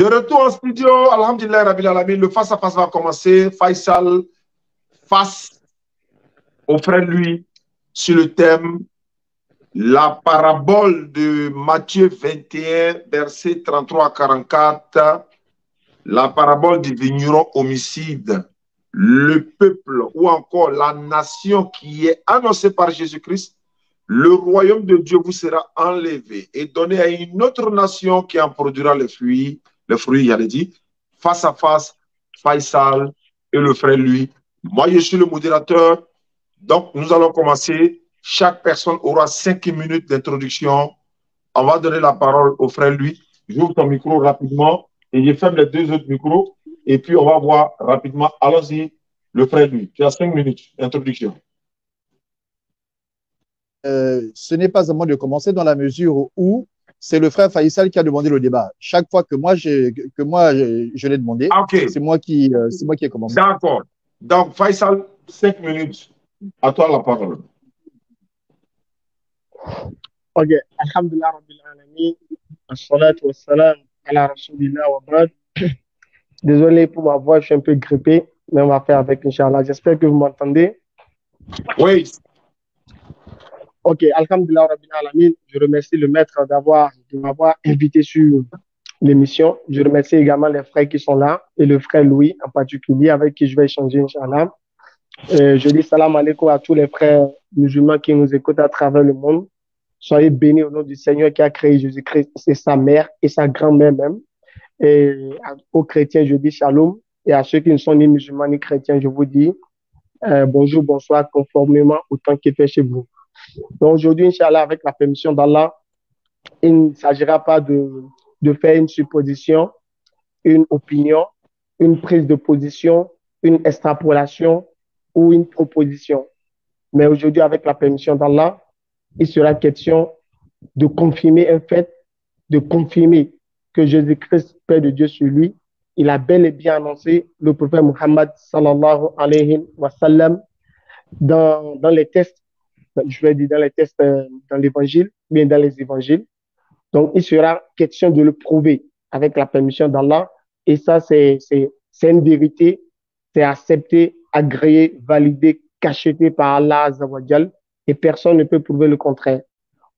De retour en studio, Alhamdulillah Rabbil Alamin, le face-à-face va commencer. Faisal face au frère lui sur le thème la parabole de Matthieu 21, versets 33 à 44, la parabole du vigneron homicide, le peuple ou encore la nation qui est annoncée par Jésus-Christ, le royaume de Dieu vous sera enlevé et donné à une autre nation qui en produira les fruits, il a dit, face à face, Faisal et le frère lui. Moi, je suis le modérateur, donc nous allons commencer. Chaque personne aura 5 minutes d'introduction. On va donner la parole au frère lui. J'ouvre ton micro rapidement et je ferme les deux autres micros. Et puis, on va voir rapidement. Allons-y, le frère lui. Tu as 5 minutes d'introduction. Ce n'est pas à moi de commencer dans la mesure où c'est le frère Faisal qui a demandé le débat. Chaque fois que moi, je l'ai demandé, okay. c'est moi qui ai commencé. D'accord. Donc, Faisal, 5 minutes. À toi la parole. Ok. Alhamdulillah Rabbil Alamin. As-salatu was-salam ala Rasulillah wa ba'd. Désolé pour ma voix, je suis un peu grippé, mais on va faire avec, Inch'Allah. J'espère que vous m'entendez. Oui. Ok, Alhamdulillah Rabbil Alamin. Je remercie le maître de m'avoir invité sur l'émission. Je remercie également les frères qui sont là et le frère Louis en particulier avec qui je vais échanger, Inch'Allah. Je dis salam alaikum à tous les frères musulmans qui nous écoutent à travers le monde. Soyez bénis au nom du Seigneur qui a créé Jésus-Christ, c'est sa mère et sa grand-mère même. Et aux chrétiens, je dis shalom. Et à ceux qui ne sont ni musulmans ni chrétiens, je vous dis bonjour, bonsoir, conformément au temps qui fait chez vous. Donc aujourd'hui, Inch'Allah, avec la permission d'Allah, il ne s'agira pas de faire une supposition, une opinion, une prise de position, une extrapolation ou une proposition. Mais aujourd'hui, avec la permission d'Allah, il sera question de confirmer un fait, de confirmer que Jésus-Christ, Père de Dieu sur lui, il a bel et bien annoncé le prophète Muhammad sallallahu alayhi wa sallam dans les textes, je vais dire dans les textes, dans l'évangile, bien dans les évangiles. Donc, il sera question de le prouver avec la permission d'Allah. Et ça, c'est une vérité, c'est accepté, agréé, validé, cacheté par Allah Azawajal, et personne ne peut prouver le contraire.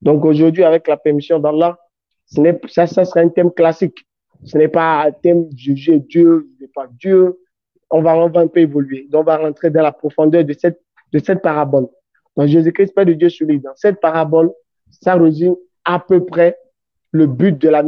Donc aujourd'hui, avec la permission d'Allah, ça sera un thème classique. Ce n'est pas un thème juger Dieu, n'est pas Dieu. On va un peu évoluer. Donc on va rentrer dans la profondeur de cette parabole. Donc Jésus-Christ, Père de Dieu sur lui. Dans cette parabole, ça résume à peu près le but de la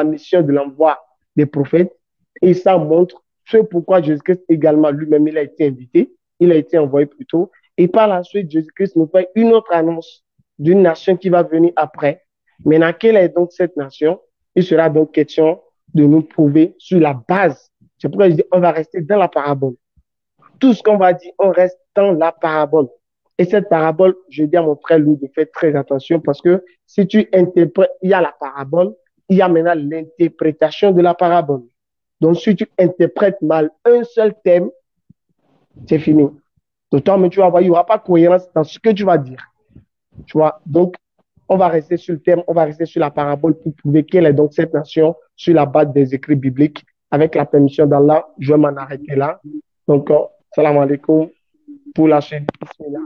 mission de l'envoi des prophètes. Et ça montre ce pourquoi Jésus-Christ également lui-même, il a été invité, il a été envoyé plutôt. Et par la suite, Jésus-Christ nous fait une autre annonce d'une nation qui va venir après. Maintenant, quelle est donc cette nation? Il sera donc question de nous prouver sur la base. C'est pourquoi je dis, on va rester dans la parabole. Tout ce qu'on va dire, on reste dans la parabole. Et cette parabole, je dis à mon frère Louis de faire très attention parce que si tu interprètes, il y a la parabole, il y a maintenant l'interprétation de la parabole. Donc, si tu interprètes mal un seul thème, c'est fini. D'autant que tu vas voir, il n'y aura pas de cohérence dans ce que tu vas dire. Tu vois, donc, on va rester sur le thème, on va rester sur la parabole pour prouver quelle est donc cette nation sur la base des écrits bibliques. Avec la permission d'Allah, je vais m'en arrêter là. Donc, salam alaikum pour la chaîne. Bismillah.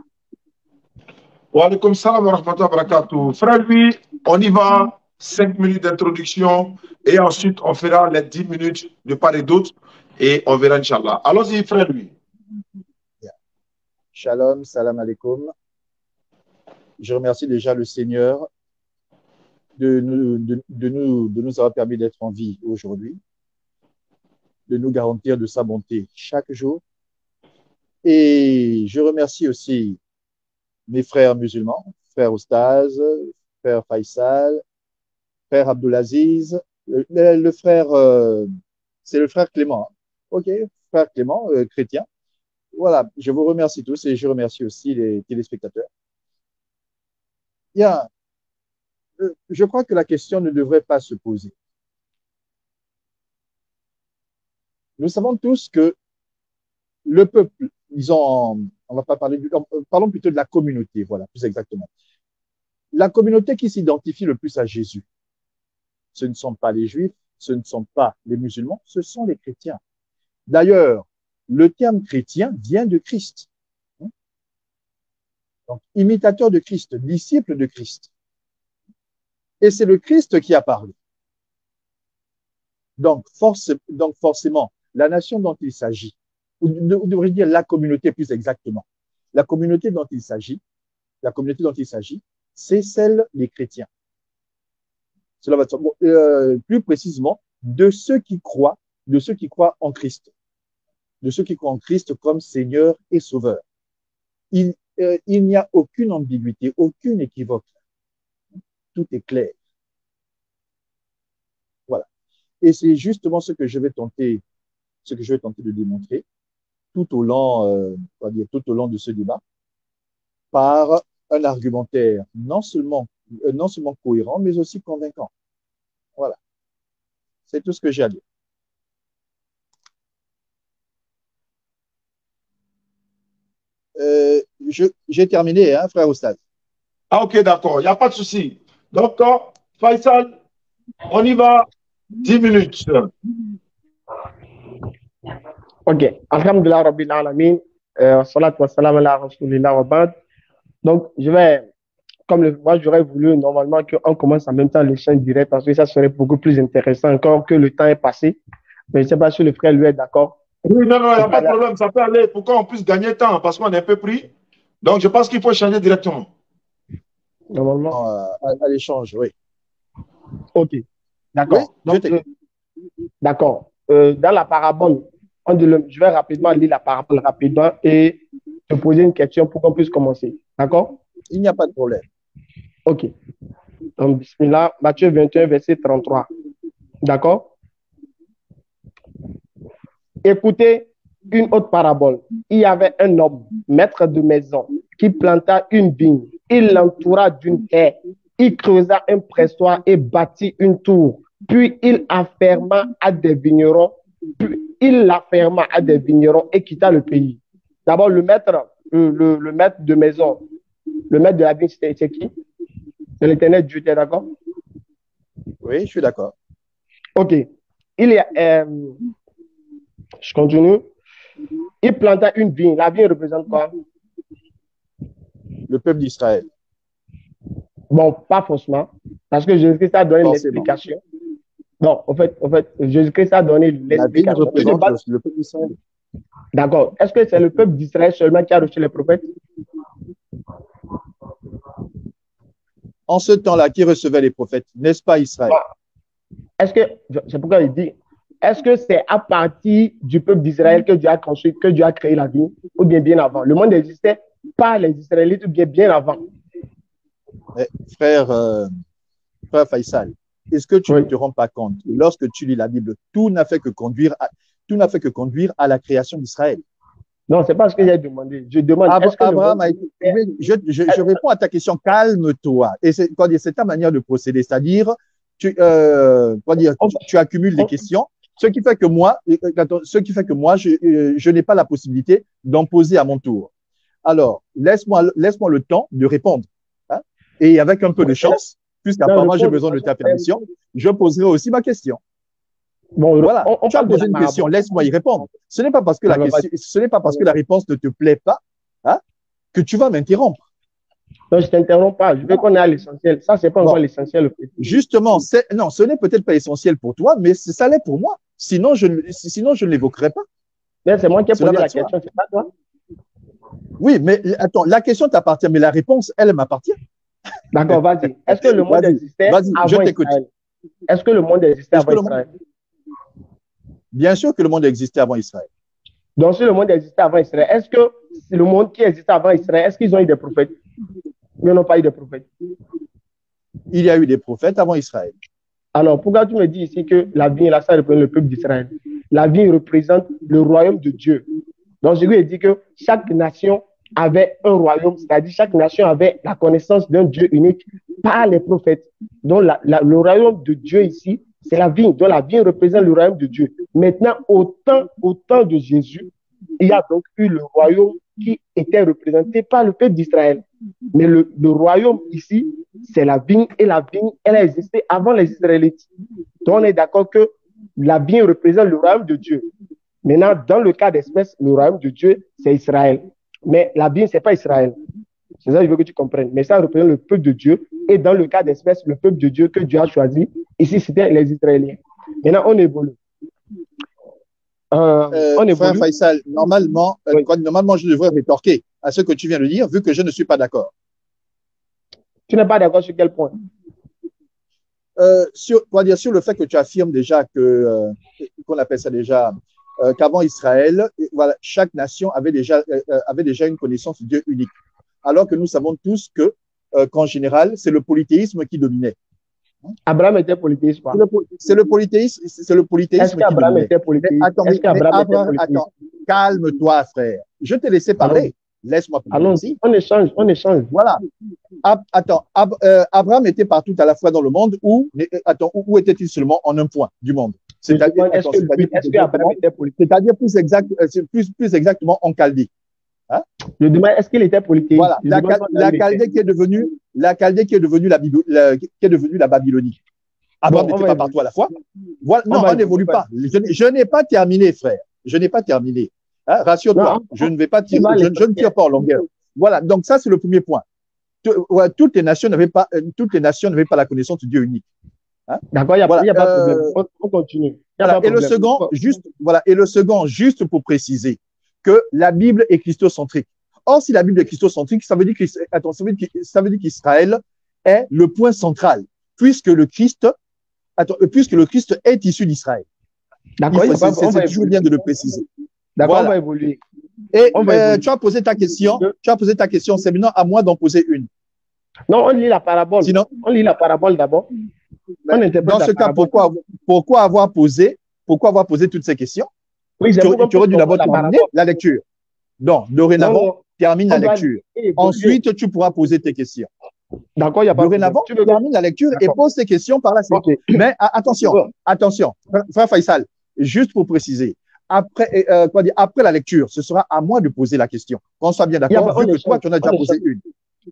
Wa alaikum salam wa rahmatullahi wa barakatuh. Frère, lui, on y va. 5 minutes d'introduction et ensuite on fera les 10 minutes de part et d'autre et on verra, Inch'Allah. Allons-y, frère, lui. Shalom, salam alaikum. Je remercie déjà le Seigneur de nous avoir permis d'être en vie aujourd'hui, de nous garantir de sa bonté chaque jour. Et je remercie aussi mes frères musulmans, frère Oustaz, frère Faisal, frère Abdulaziz, le frère, c'est le frère Clément. Hein. Ok, frère Clément, chrétien. Voilà, je vous remercie tous et je remercie aussi les téléspectateurs. Bien, je crois que la question ne devrait pas se poser. Nous savons tous que le peuple, disons, on va pas parler parlons plutôt de la communauté, voilà, plus exactement. La communauté qui s'identifie le plus à Jésus, ce ne sont pas les juifs, ce ne sont pas les musulmans, ce sont les chrétiens. D'ailleurs, le terme chrétien vient de Christ. Donc, imitateur de Christ, disciple de Christ. Et c'est le Christ qui a parlé. Donc forcément, la nation dont il s'agit, ou devrais-je dire la communauté plus exactement, la communauté dont il s'agit, c'est celle des chrétiens. Cela va plus précisément de ceux qui croient en Christ, de ceux qui croient en Christ comme Seigneur et Sauveur. Il n'y a aucune ambiguïté, aucune équivoque. Tout est clair. Voilà. Et c'est justement ce que je vais tenter de démontrer tout au long de ce débat par un argumentaire non seulement cohérent, mais aussi convaincant. Voilà. C'est tout ce que j'ai à dire. J'ai terminé, hein, frère Oustaz. Ah, ok, d'accord, il n'y a pas de souci. Donc, Faisal, on y va, 10 minutes. Ok, alhamdulillah rabbil alamin, salatu wa salam ala rasulillah wa ba'd. Donc, moi j'aurais voulu normalement qu'on commence en même temps l'échange direct parce que ça serait beaucoup plus intéressant encore que le temps est passé. Mais je ne sais pas si le frère lui est d'accord. Oui, non, il n'y a pas de problème, ça peut aller pour qu'on puisse gagner temps parce qu'on est un peu pris. Donc, je pense qu'il faut changer directement. Normalement. À l'échange, oui. Ok, d'accord. Oui, d'accord. Dans la parabole, je vais rapidement lire la parabole rapidement et te poser une question pour qu'on puisse commencer. D'accord? Il n'y a pas de problème. Ok. Donc, bismillah, Matthieu 21, verset 33. D'accord? Écoutez une autre parabole. Il y avait un homme, maître de maison, qui planta une vigne. Il l'entoura d'une haie. Il creusa un pressoir et bâtit une tour. Puis il afferma à des vignerons. Et quitta le pays. D'abord, le maître de maison, le maître de la vigne, c'est qui? C'est l'Éternel Dieu, tu es d'accord? Oui, je suis d'accord. Ok. Je continue. Il planta une vigne. La vigne représente quoi? Le peuple d'Israël. Bon, pas forcément. Parce que Jésus-Christ a donné l'explication. Non, en fait, Jésus-Christ a donné l'explication. La vigne représente le peuple d'Israël. D'accord. Est-ce que c'est le peuple d'Israël seulement qui a reçu les prophètes? En ce temps-là, qui recevait les prophètes? N'est-ce pas Israël? C'est pourquoi il dit, est-ce que c'est à partir du peuple d'Israël que Dieu a construit, que Dieu a créé la vie, ou bien avant? Le monde existait par les Israélites ou bien avant? Frère Faisal, est-ce que tu ne te rends pas compte que lorsque tu lis la Bible, tout n'a fait que conduire à la création d'Israël? Non, c'est pas ce que j'ai demandé. Je demande. Abraham a été. Je réponds à ta question. Calme-toi. Et c'est ta manière de procéder, c'est-à-dire tu accumules les questions, ce qui fait que moi, je n'ai pas la possibilité d'en poser à mon tour. Alors, laisse-moi le temps de répondre. Hein? Et avec un peu de chance, puisqu'apparemment j'ai besoin de ta permission, je poserai aussi ma question. Bon, voilà, tu as posé une question, laisse-moi y répondre. Ce n'est pas parce que la réponse ne te plaît pas, hein, que tu vas m'interrompre. Non, je ne t'interromps pas. Je veux qu'on ait à l'essentiel. Ça, c'est pas encore l'essentiel. Justement, non, ce n'est peut-être pas essentiel pour toi, mais ça l'est pour moi. Sinon, je ne l'évoquerai pas. Mais c'est moi qui ai posé la question, c'est pas toi. Oui, mais attends, la question t'appartient, mais la réponse, elle m'appartient. D'accord, vas-y. Est-ce que le monde existait avant Israël? Est-ce que le monde existait avant Israël? Bien sûr que le monde existait avant Israël. Donc, si le monde existait avant Israël, est-ce que le monde qui existait avant Israël, est-ce qu'ils ont eu des prophètes? Ils n'ont pas eu de prophètes. Il y a eu des prophètes avant Israël. Alors, pourquoi tu me dis ici que la vigne, là, ça représente le peuple d'Israël? La vigne représente le royaume de Dieu. Donc, je lui ai dit que chaque nation avait un royaume, c'est-à-dire chaque nation avait la connaissance d'un Dieu unique par les prophètes. Donc, le royaume de Dieu ici, c'est la vigne. Donc, la vigne représente le royaume de Dieu. Maintenant, au temps de Jésus, il y a donc eu le royaume qui était représenté par le peuple d'Israël. Mais le royaume ici, c'est la vigne, et la vigne, elle a existé avant les Israélites. Donc on est d'accord que la vigne représente le royaume de Dieu. Maintenant, dans le cas d'espèce, le royaume de Dieu, c'est Israël. Mais la vigne, ce n'est pas Israël. C'est ça que je veux que tu comprennes. Mais ça représente le peuple de Dieu. Et dans le cas d'espèce, le peuple de Dieu que Dieu a choisi, ici, c'était les Israéliens. Maintenant, on évolue. Frère Faisal, normalement, oui. Normalement, je devrais rétorquer à ce que tu viens de dire, vu que je ne suis pas d'accord. Tu n'es pas d'accord sur quel point? Sur le fait que tu affirmes déjà que, qu'on appelle ça déjà, qu'avant Israël, voilà, chaque nation avait déjà une connaissance de Dieu unique. Alors que nous savons tous que, qu'en général, c'est le polythéisme qui dominait. Abraham était polythéiste. C'est le polythéisme Est-ce qu'Abraham était polythéiste? Attends, calme-toi, frère. Je t'ai laissé parler. Laisse-moi parler. Allons-y, on échange. Voilà. Abraham était partout à la fois dans le monde où était-il seulement en un point du monde? C'est-à-dire plus exactement en Chaldée. Hein? Je demande, est-ce qu'il était politique? Voilà, la Chaldée qui est devenue la Babylonie. Abraham n'était pas partout à la fois. Voilà, non, on n'évolue pas. Je n'ai pas terminé, frère. Je n'ai pas terminé. Hein, rassure-toi, je ne vais pas tirer, je ne tire pas en longueur. Voilà, donc ça, c'est le premier point. Toutes les nations n'avaient pas la connaissance de Dieu unique. Hein? D'accord, il n'y a pas de problème. On continue. Voilà. Et le second, juste pour préciser que la Bible est christocentrique. Or, si la Bible est christocentrique, ça veut dire qu'Israël est le point central, puisque le Christ est issu d'Israël. D'accord, c'est toujours bien de le préciser. D'accord, voilà. On va évoluer. Et tu as posé ta question, c'est maintenant à moi d'en poser une. Non, on lit la parabole. Sinon, on lit la parabole d'abord. Dans ce cas, pourquoi avoir posé toutes ces questions? Oui, tu aurais dû d'abord terminer la lecture. Donc, dorénavant, termine la lecture. Ensuite, tu pourras poser tes questions. D'accord, il n'y a pas de problème. Dorénavant, tu termines la lecture et pose tes questions par la suite. Okay. Mais attention, frère Faisal, juste pour préciser, après la lecture, ce sera à moi de poser la question. Qu'on soit bien d'accord, vu que toi, tu en as déjà posé une.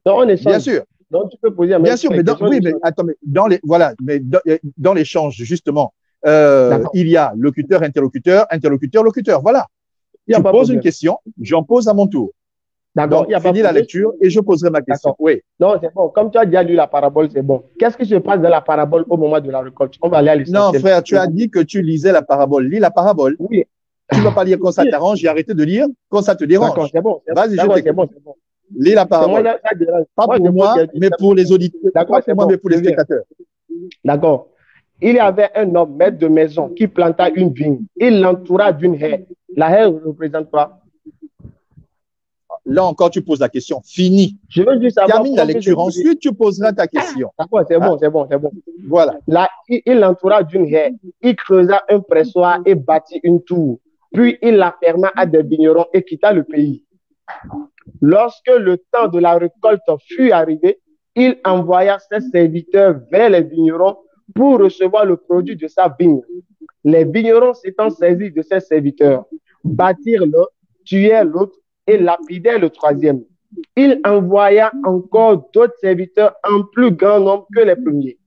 Non, on échange. Bien sûr. Donc, tu peux poser bien sûr, mais dans l'échange, justement, il y a locuteur, interlocuteur, locuteur. Voilà. Tu poses une question, j'en pose à mon tour. D'accord. Donc, finis la lecture et je poserai ma question. Oui. Non, c'est bon. Comme tu as déjà lu la parabole, c'est bon. Qu'est-ce qui se passe dans la parabole au moment de la récolte? On va aller à l'essentiel. Non, frère, tu as dit que tu lisais la parabole. Lis la parabole. Oui. Tu ne vas pas lire quand ça t'arrange et arrêter de lire quand ça te dérange. D'accord, c'est bon. Vas-y, c'est bon. Lis la parabole. Pas pour moi, mais pour les auditeurs. D'accord, c'est moi, mais pour les spectateurs. D'accord. Il y avait un homme, maître de maison, qui planta une vigne. Il l'entoura d'une haie. La haie représente quoi? Là encore, tu poses la question. Fini. Je veux juste savoir. Termine la lecture. Ensuite, tu poseras ta question. D'accord, c'est bon. Voilà. Là, il l'entoura d'une haie. Il creusa un pressoir et bâtit une tour. Puis, il la ferma à des vignerons et quitta le pays. Lorsque le temps de la récolte fut arrivé, il envoya ses serviteurs vers les vignerons pour recevoir le produit de sa vigne. Les vignerons s'étant saisis de ses serviteurs, battirent l'un, tuèrent l'autre et lapidèrent le troisième. Il envoya encore d'autres serviteurs en plus grand nombre que les premiers,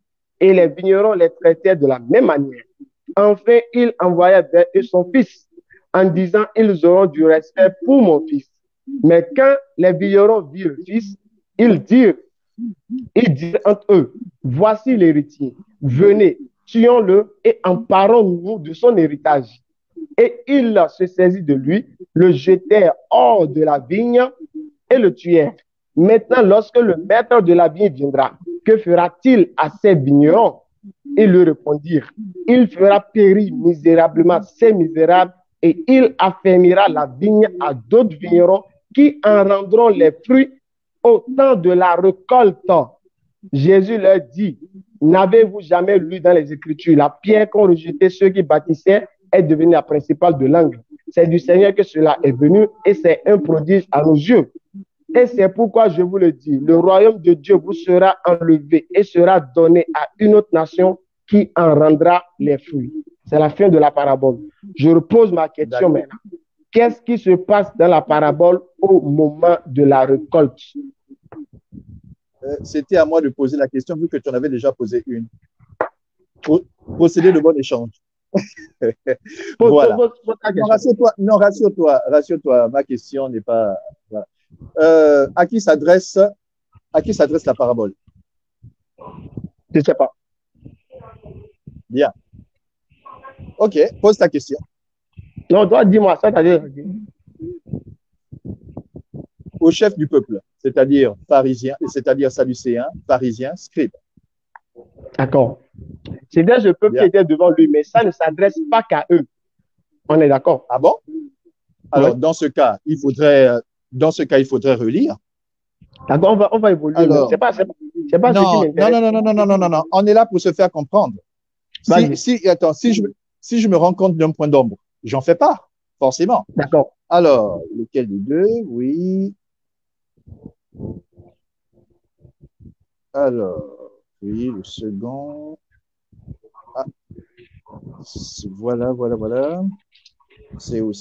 et les vignerons les traitèrent de la même manière. Enfin, il envoya vers eux son fils, en disant, ils auront du respect pour mon fils. Mais quand les vignerons virent le fils, ils dirent entre eux, voici l'héritier, venez, tuons-le et emparons-nous de son héritage. Et ils se saisirent de lui, le jetèrent hors de la vigne et le tuèrent. Maintenant, lorsque le maître de la vigne viendra, que fera-t-il à ces vignerons? Ils lui répondirent, il fera périr misérablement ces misérables et il affermira la vigne à d'autres vignerons qui en rendront les fruits au temps de la récolte. Jésus leur dit, n'avez-vous jamais lu dans les Écritures, la pierre qu'ont rejetée ceux qui bâtissaient est devenue la principale de l'angle. C'est du Seigneur que cela est venu et c'est un prodige à nos yeux. Et c'est pourquoi je vous le dis, le royaume de Dieu vous sera enlevé et sera donné à une autre nation qui en rendra les fruits. C'est la fin de la parabole. Je repose ma question maintenant. qu'est-ce qui se passe dans la parabole au moment de la récolte? C'était à moi de poser la question, vu que tu en avais déjà posé une. Procédé de bon échange. Voilà. Non, rassure-toi, ma question n'est pas... Voilà. À qui s'adresse la parabole? Je ne sais pas. Bien. Ok, pose ta question. Non, toi, dis-moi ça. Au chef du peuple, c'est-à-dire pharisiens, c'est-à-dire sadducéens, pharisiens, scribes. D'accord. C'était ce peuple qui était devant lui, mais ça ne s'adresse pas qu'à eux. On est d'accord? Ah bon? Alors, oui. dans ce cas, il faudrait relire. D'accord, on va évoluer. Alors, c'est pas ce qui m'intéresse. Non. On est là pour se faire comprendre. Si je me rends compte d'un point d'ombre, j'en fais part, forcément. D'accord. Alors, lequel des deux? Oui. Alors, oui, le second. Ah. Voilà. C'est où?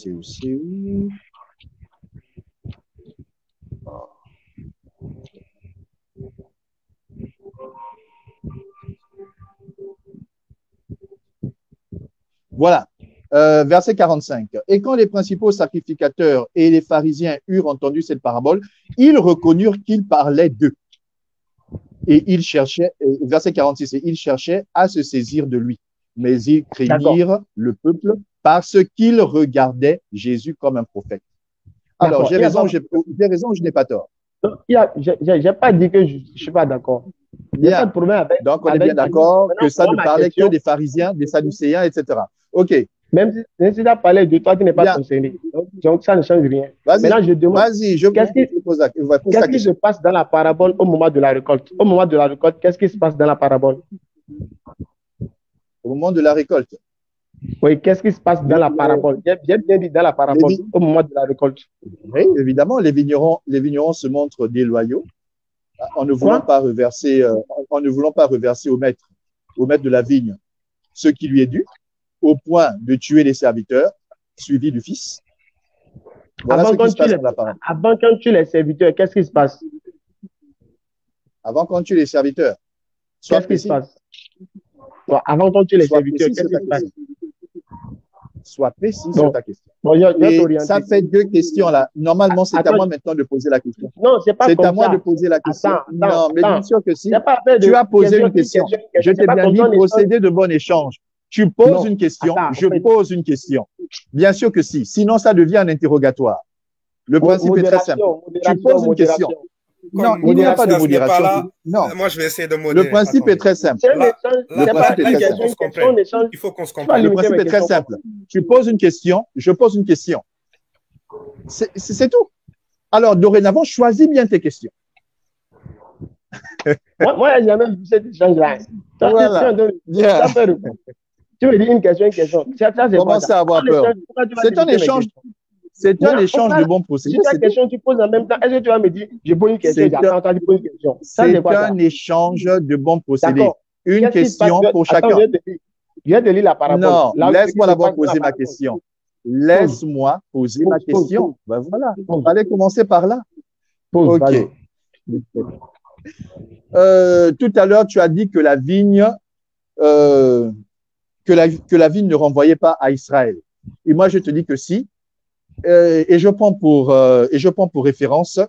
Voilà. Verset 45. Et quand les principaux sacrificateurs et les pharisiens eurent entendu cette parabole, ils reconnurent qu'il parlait d'eux. Et ils cherchaient, verset 46, et ils cherchaient à se saisir de lui. Mais ils craignirent le peuple parce qu'ils regardaient Jésus comme un prophète. Alors, j'ai raison, ou je n'ai pas tort? Je n'ai pas dit que je ne suis pas d'accord. Il n'y a pas de problème avec. Donc, on est bien d'accord que ça ne parlait que des pharisiens, des sadducéens, etc. OK. Même si tu as parlé de toi qui n'est pas concerné. Donc, ça ne change rien. Maintenant, je demande. Vas-y, qu'est-ce qui se passe dans la parabole au moment de la récolte? Au moment de la récolte, qu'est-ce qui se passe dans la parabole? Au moment de la récolte. Oui, qu'est-ce qui se passe dans la parabole? J'ai bien dit dans la parabole, au moment de la récolte. Oui, évidemment, les vignerons se montrent déloyaux en ne voulant pas reverser au maître de la vigne ce qui lui est dû, au point de tuer les serviteurs, suivis du fils. Voilà ce qui se passe dans la parabole. Avant qu'on tue les serviteurs, qu'est-ce qui se passe? Avant qu'on tue les serviteurs, qu'est-ce qui se passe? Avant qu'on tue les serviteurs, qu'est-ce qui se passe? Sois précis sur ta question. Et ça fait deux questions là. Normalement, c'est à moi maintenant de poser la question. Non, c'est pas comme ça. C'est à moi de poser la question. Non, mais bien sûr que si. Tu as posé une question. Je t'ai bien dit procéder de bon échange. Tu poses une question, je pose une question. Bien sûr que si. Sinon, ça devient un interrogatoire. Le principe est très simple. Tu poses une question. Non, il n'y a pas de modération. Non. Moi, je vais essayer de modérer. Le principe est très simple. Il faut qu'on se comprenne. Le principe est très simple. Tu poses une question, je pose une question. C'est tout. Alors, dorénavant, choisis bien tes questions. Moi, j'ai jamais vu cet échange-là. Voilà. Tu me dis une question. Commence à avoir peur. C'est un échange. C'est un échange de bons procédés. Si ta question, tu poses en même temps, est-ce que tu vas me dire, je pose une question, j'attends, tu poses une question. C'est un échange de bons procédés. Une question pour chacun. Je vais te lire la parabole. Non, laisse-moi d'abord poser ma question. Laisse-moi poser ma question. Ben voilà, on va aller commencer par là. Ok. Tout à l'heure, tu as dit que la vigne, que la vigne ne renvoyait pas à Israël. Et moi, je te dis que si. Et je prends pour référence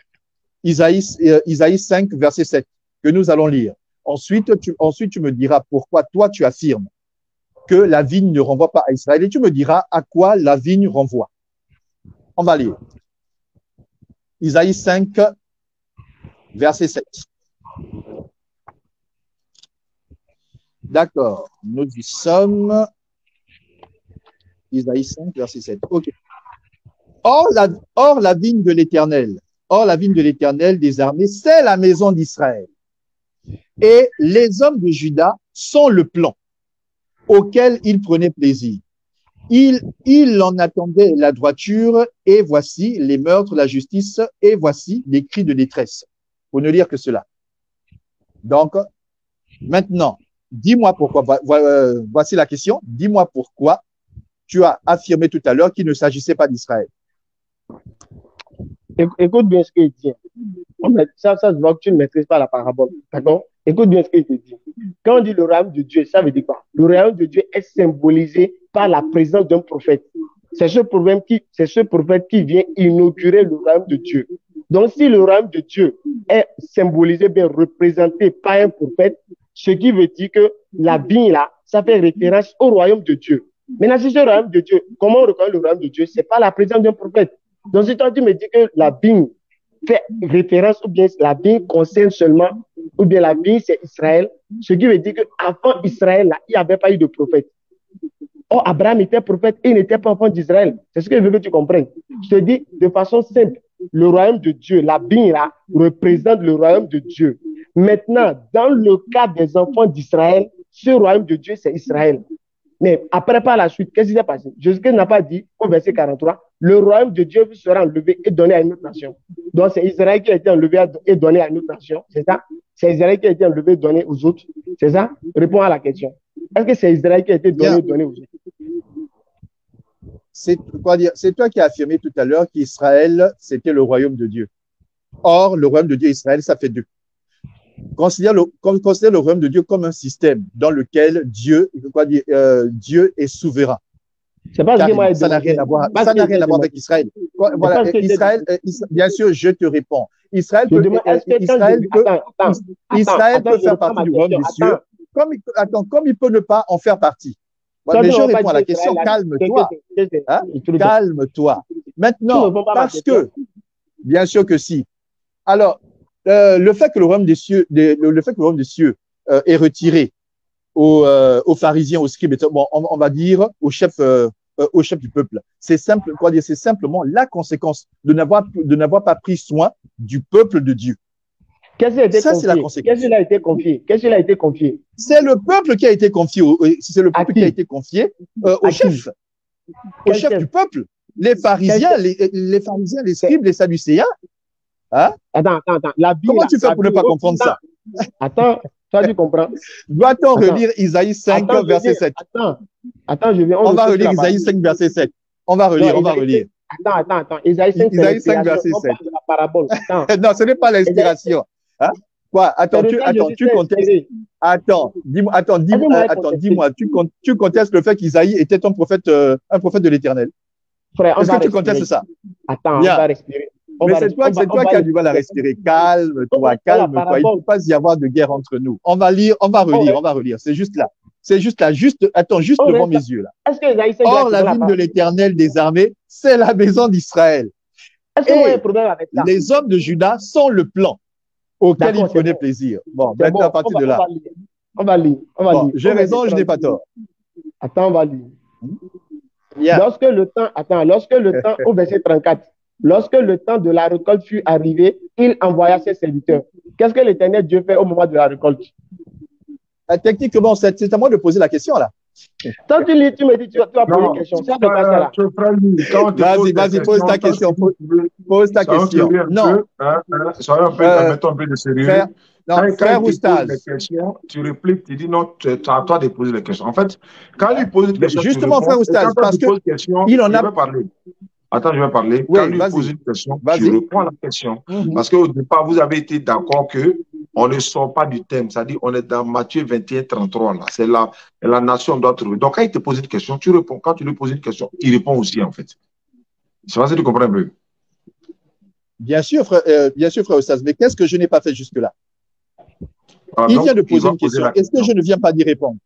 Isaïe 5, verset 7, que nous allons lire. Ensuite, tu me diras pourquoi toi, tu affirmes que la vigne ne renvoie pas à Israël et tu me diras à quoi la vigne renvoie. On va lire. Isaïe 5, verset 7. D'accord. Nous y sommes. Isaïe 5, verset 7. OK. Or, la vigne de l'Éternel, des armées, c'est la maison d'Israël. Et les hommes de Juda sont le plan auquel il prenait plaisir. Il en attendait la droiture, et voici les meurtres, la justice, et voici les cris de détresse. Pour ne lire que cela. Donc, maintenant, dis-moi pourquoi, voici la question, dis-moi pourquoi tu as affirmé tout à l'heure qu'il ne s'agissait pas d'Israël. Écoute bien ce qu'il dit. Ça se voit que tu ne maîtrises pas la parabole. D'accord? Écoute bien ce qu'il te dit. Quand on dit le royaume de Dieu, ça veut dire quoi? Le royaume de Dieu est symbolisé par la présence d'un prophète. C'est ce prophète qui vient inaugurer le royaume de Dieu. Donc, si le royaume de Dieu est symbolisé, bien représenté par un prophète, ce qui veut dire que la vigne là, ça fait référence au royaume de Dieu. Maintenant, si ce royaume de Dieu, comment on reconnaît le royaume de Dieu? C'est pas la présence d'un prophète. Donc, si toi, tu me dis que la vigne fait référence, ou bien la vigne concerne seulement, ou bien la vigne c'est Israël, ce qui veut dire qu'avant Israël, là, il n'y avait pas eu de prophète. Or, Abraham était prophète et il n'était pas enfant d'Israël. C'est ce que je veux que tu comprennes. Je te dis de façon simple, le royaume de Dieu, la vigne là, représente le royaume de Dieu. Maintenant, dans le cas des enfants d'Israël, ce royaume de Dieu, c'est Israël. Mais après, par la suite, qu'est-ce qui s'est passé? Jésus-Christ n'a pas dit au verset 43, le royaume de Dieu sera enlevé et donné à une autre nation. Donc, c'est Israël qui a été enlevé et donné à une autre nation. C'est ça? C'est Israël qui a été enlevé et donné aux autres. C'est ça? Réponds à la question. Est-ce que c'est Israël qui a été donné et donné aux autres? C'est toi qui as affirmé tout à l'heure qu'Israël, c'était le royaume de Dieu. Or, le royaume de Dieu et Israël, ça fait deux. Considère le royaume de Dieu comme un système dans lequel Dieu est souverain. C'est pas ce que moi ça n'a rien à voir. Ça n'a rien à voir avec Israël. Voilà, Israël, bien sûr, je te réponds. Israël peut faire partie du royaume des cieux, comme il peut ne pas en faire partie. Mais je réponds à la question, calme-toi. Hein? Calme-toi. Maintenant, parce que, bien sûr que si. Alors, le fait que le royaume des cieux, est retiré aux pharisiens, aux scribes, bon, on va dire au chef du peuple, c'est simplement la conséquence de n'avoir pas pris soin du peuple de Dieu. Qu'est-ce qui a été confié? C'est la conséquence. Qu'est-ce qui a été confié? Qu'est-ce qui a été confié? C'est le peuple qui a été confié. C'est le peuple qui a été confié au chef du peuple. Les pharisiens, les scribes, les sadducéens. Hein? Attends. Comment tu fais pour ne pas comprendre ça? Attends, toi tu comprends. Doit-on relire Isaïe 5, verset 7? Attends, je viens. On va relire Isaïe 5, verset 7. On va relire. Attends. Isaïe 5, verset 7. La parabole. Non, ce n'est pas l'inspiration. Hein? Quoi? Attends, tu contestes. Dis-moi, tu contestes le fait qu'Isaïe était un prophète de l'Éternel. Est-ce que tu contestes ça? Attends, on va respirer. Mais c'est toi qui as du mal à respirer. Calme-toi. Il ne peut pas y avoir de guerre entre nous. On va relire. C'est juste là. Attends, juste devant mes yeux là. Or, la ville de l'Éternel des armées, c'est la maison d'Israël. Les hommes de Juda sont le plan auquel il prenait plaisir. Bon, maintenant, à partir de là. On va lire. J'ai raison, je n'ai pas tort. Attends, on va lire. Lorsque le temps, au verset 34, lorsque le temps de la récolte fut arrivé, il envoya ses serviteurs. Qu'est-ce que l'Éternel Dieu fait au moment de la récolte? Techniquement, c'est à moi de poser la question là. Quand tu lis, tu me dis, tu vas poser une question. Vas-y, pose ta question. Pose ta question. Non. Mettons un peu de sérieux. Frère Oustaz. Tu répliques, tu dis non, c'est à toi de poser les questions. En fait, quand lui pose une question, justement, frère Oustaz, parce qu'il en a parlé. Attends, je vais parler. Oui, quand lui pose une question, tu réponds à la question. Parce qu'au départ, vous avez été d'accord qu'on ne sort pas du thème. C'est-à-dire, on est dans Matthieu 21, 33. Là. C'est la nation doit trouver. Donc, quand il te pose une question, tu réponds. Quand tu lui poses une question, il répond aussi, en fait. Je sais pas si tu comprends un peu. Bien sûr, frère Oustaz, mais qu'est-ce que je n'ai pas fait jusque-là? Il vient de poser une question. Est-ce que je ne viens pas d'y répondre?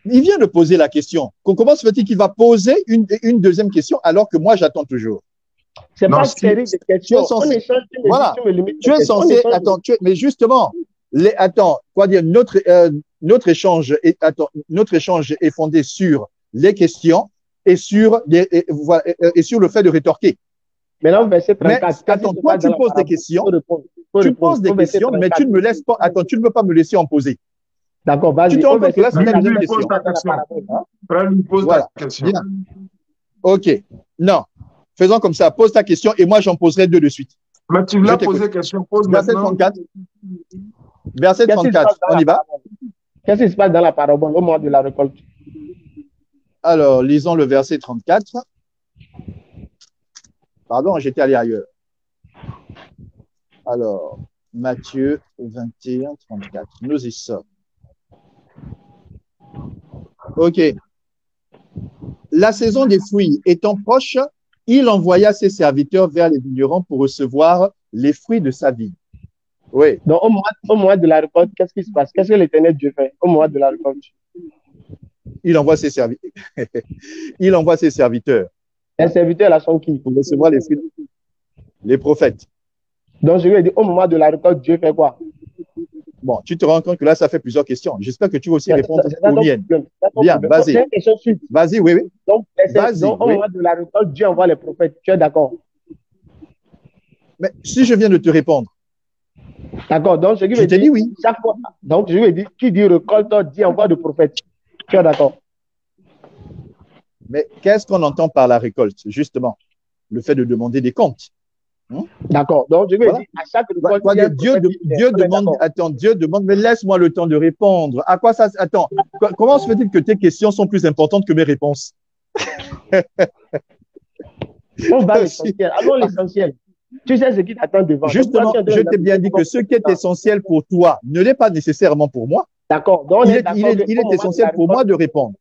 Il vient de poser la question. Comment se fait-il qu'il va poser une deuxième question alors que moi, j'attends toujours? C'est pas une série de questions. Voilà. Tu es censé. Attends, mais justement, notre échange est fondé sur les questions et sur le fait de rétorquer. Maintenant, verset 34. Attends, toi, tu poses des questions. Tu poses des questions, mais tu ne me laisses pas. Attends, tu ne veux pas me laisser en poser. D'accord, vas-y. Tu te rends compte que là, c'est une deuxième question. Pose ta question. Bien. OK. Non. Faisons comme ça. Pose ta question et moi, j'en poserai deux de suite. Mais tu voulais poser la question. Pose Verset 34. Verset 34. On y va? Qu'est-ce qui se passe dans la parabole au moment de la récolte? Alors, lisons le verset 34. Pardon, j'étais allé ailleurs. Alors, Matthieu 21, 34. Nous y sommes. OK. La saison des fruits étant proche, il envoya ses serviteurs vers les vignerons pour recevoir les fruits de sa vie. Oui. Donc, au moment de la récolte, qu'est-ce qui se passe? Qu'est-ce que l'Éternel Dieu fait au moment de la récolte? Il envoie ses serviteurs. Il envoie ses serviteurs. Les serviteurs là sont qui? Pour recevoir les fruits. Les prophètes. Donc, je lui ai dit, au moment de la récolte, Dieu fait quoi? Bon, tu te rends compte que là, ça fait plusieurs questions. J'espère que tu vas aussi répondre aux miennes. Bien, vas-y. Vas-y, oui, oui. Donc, au moment de la récolte, Dieu envoie les prophètes. Tu es d'accord? Mais si je viens de te répondre. D'accord. Donc, je t'ai dit oui. Chaque fois. Donc, je lui ai dit, qui dit récolte, dit envoi de prophètes. Tu es d'accord? Mais qu'est-ce qu'on entend par la récolte, justement? Le fait de demander des comptes. D'accord. Donc, je vais dire, à chaque récolte, Dieu demande, mais laisse-moi le temps de répondre. À quoi ça? Attends, comment se fait-il que tes questions sont plus importantes que mes réponses? On va à l'essentiel. Allons l'essentiel. Tu sais ce qui t'attend devant. Justement, je t'ai bien dit que ce qui est essentiel pour toi ne l'est pas nécessairement pour moi. D'accord. Il est essentiel pour moi de répondre.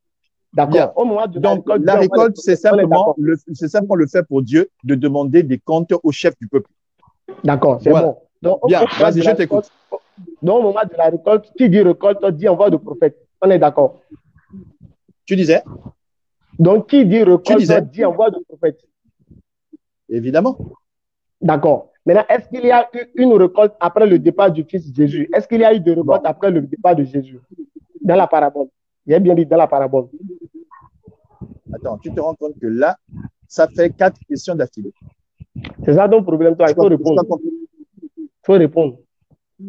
D'accord. Donc, la récolte, c'est simplement le fait pour Dieu de demander des comptes au chef du peuple. D'accord, c'est bon. Donc, bien, vas-y, je t'écoute. Donc, au moment de la récolte, qui dit récolte, dit envoi de prophète. On est d'accord. Tu disais? Donc, qui dit récolte, dit envoi de prophète. Évidemment. D'accord. Maintenant, est-ce qu'il y a eu une récolte après le départ du Fils Jésus? Est-ce qu'il y a eu de récolte après le départ de Jésus? Dans la parabole. Il a bien dit dans la parabole. Attends, tu te rends compte que là, ça fait 4 questions d'affilée. C'est ça ton problème, toi. Il faut répondre. Il faut répondre.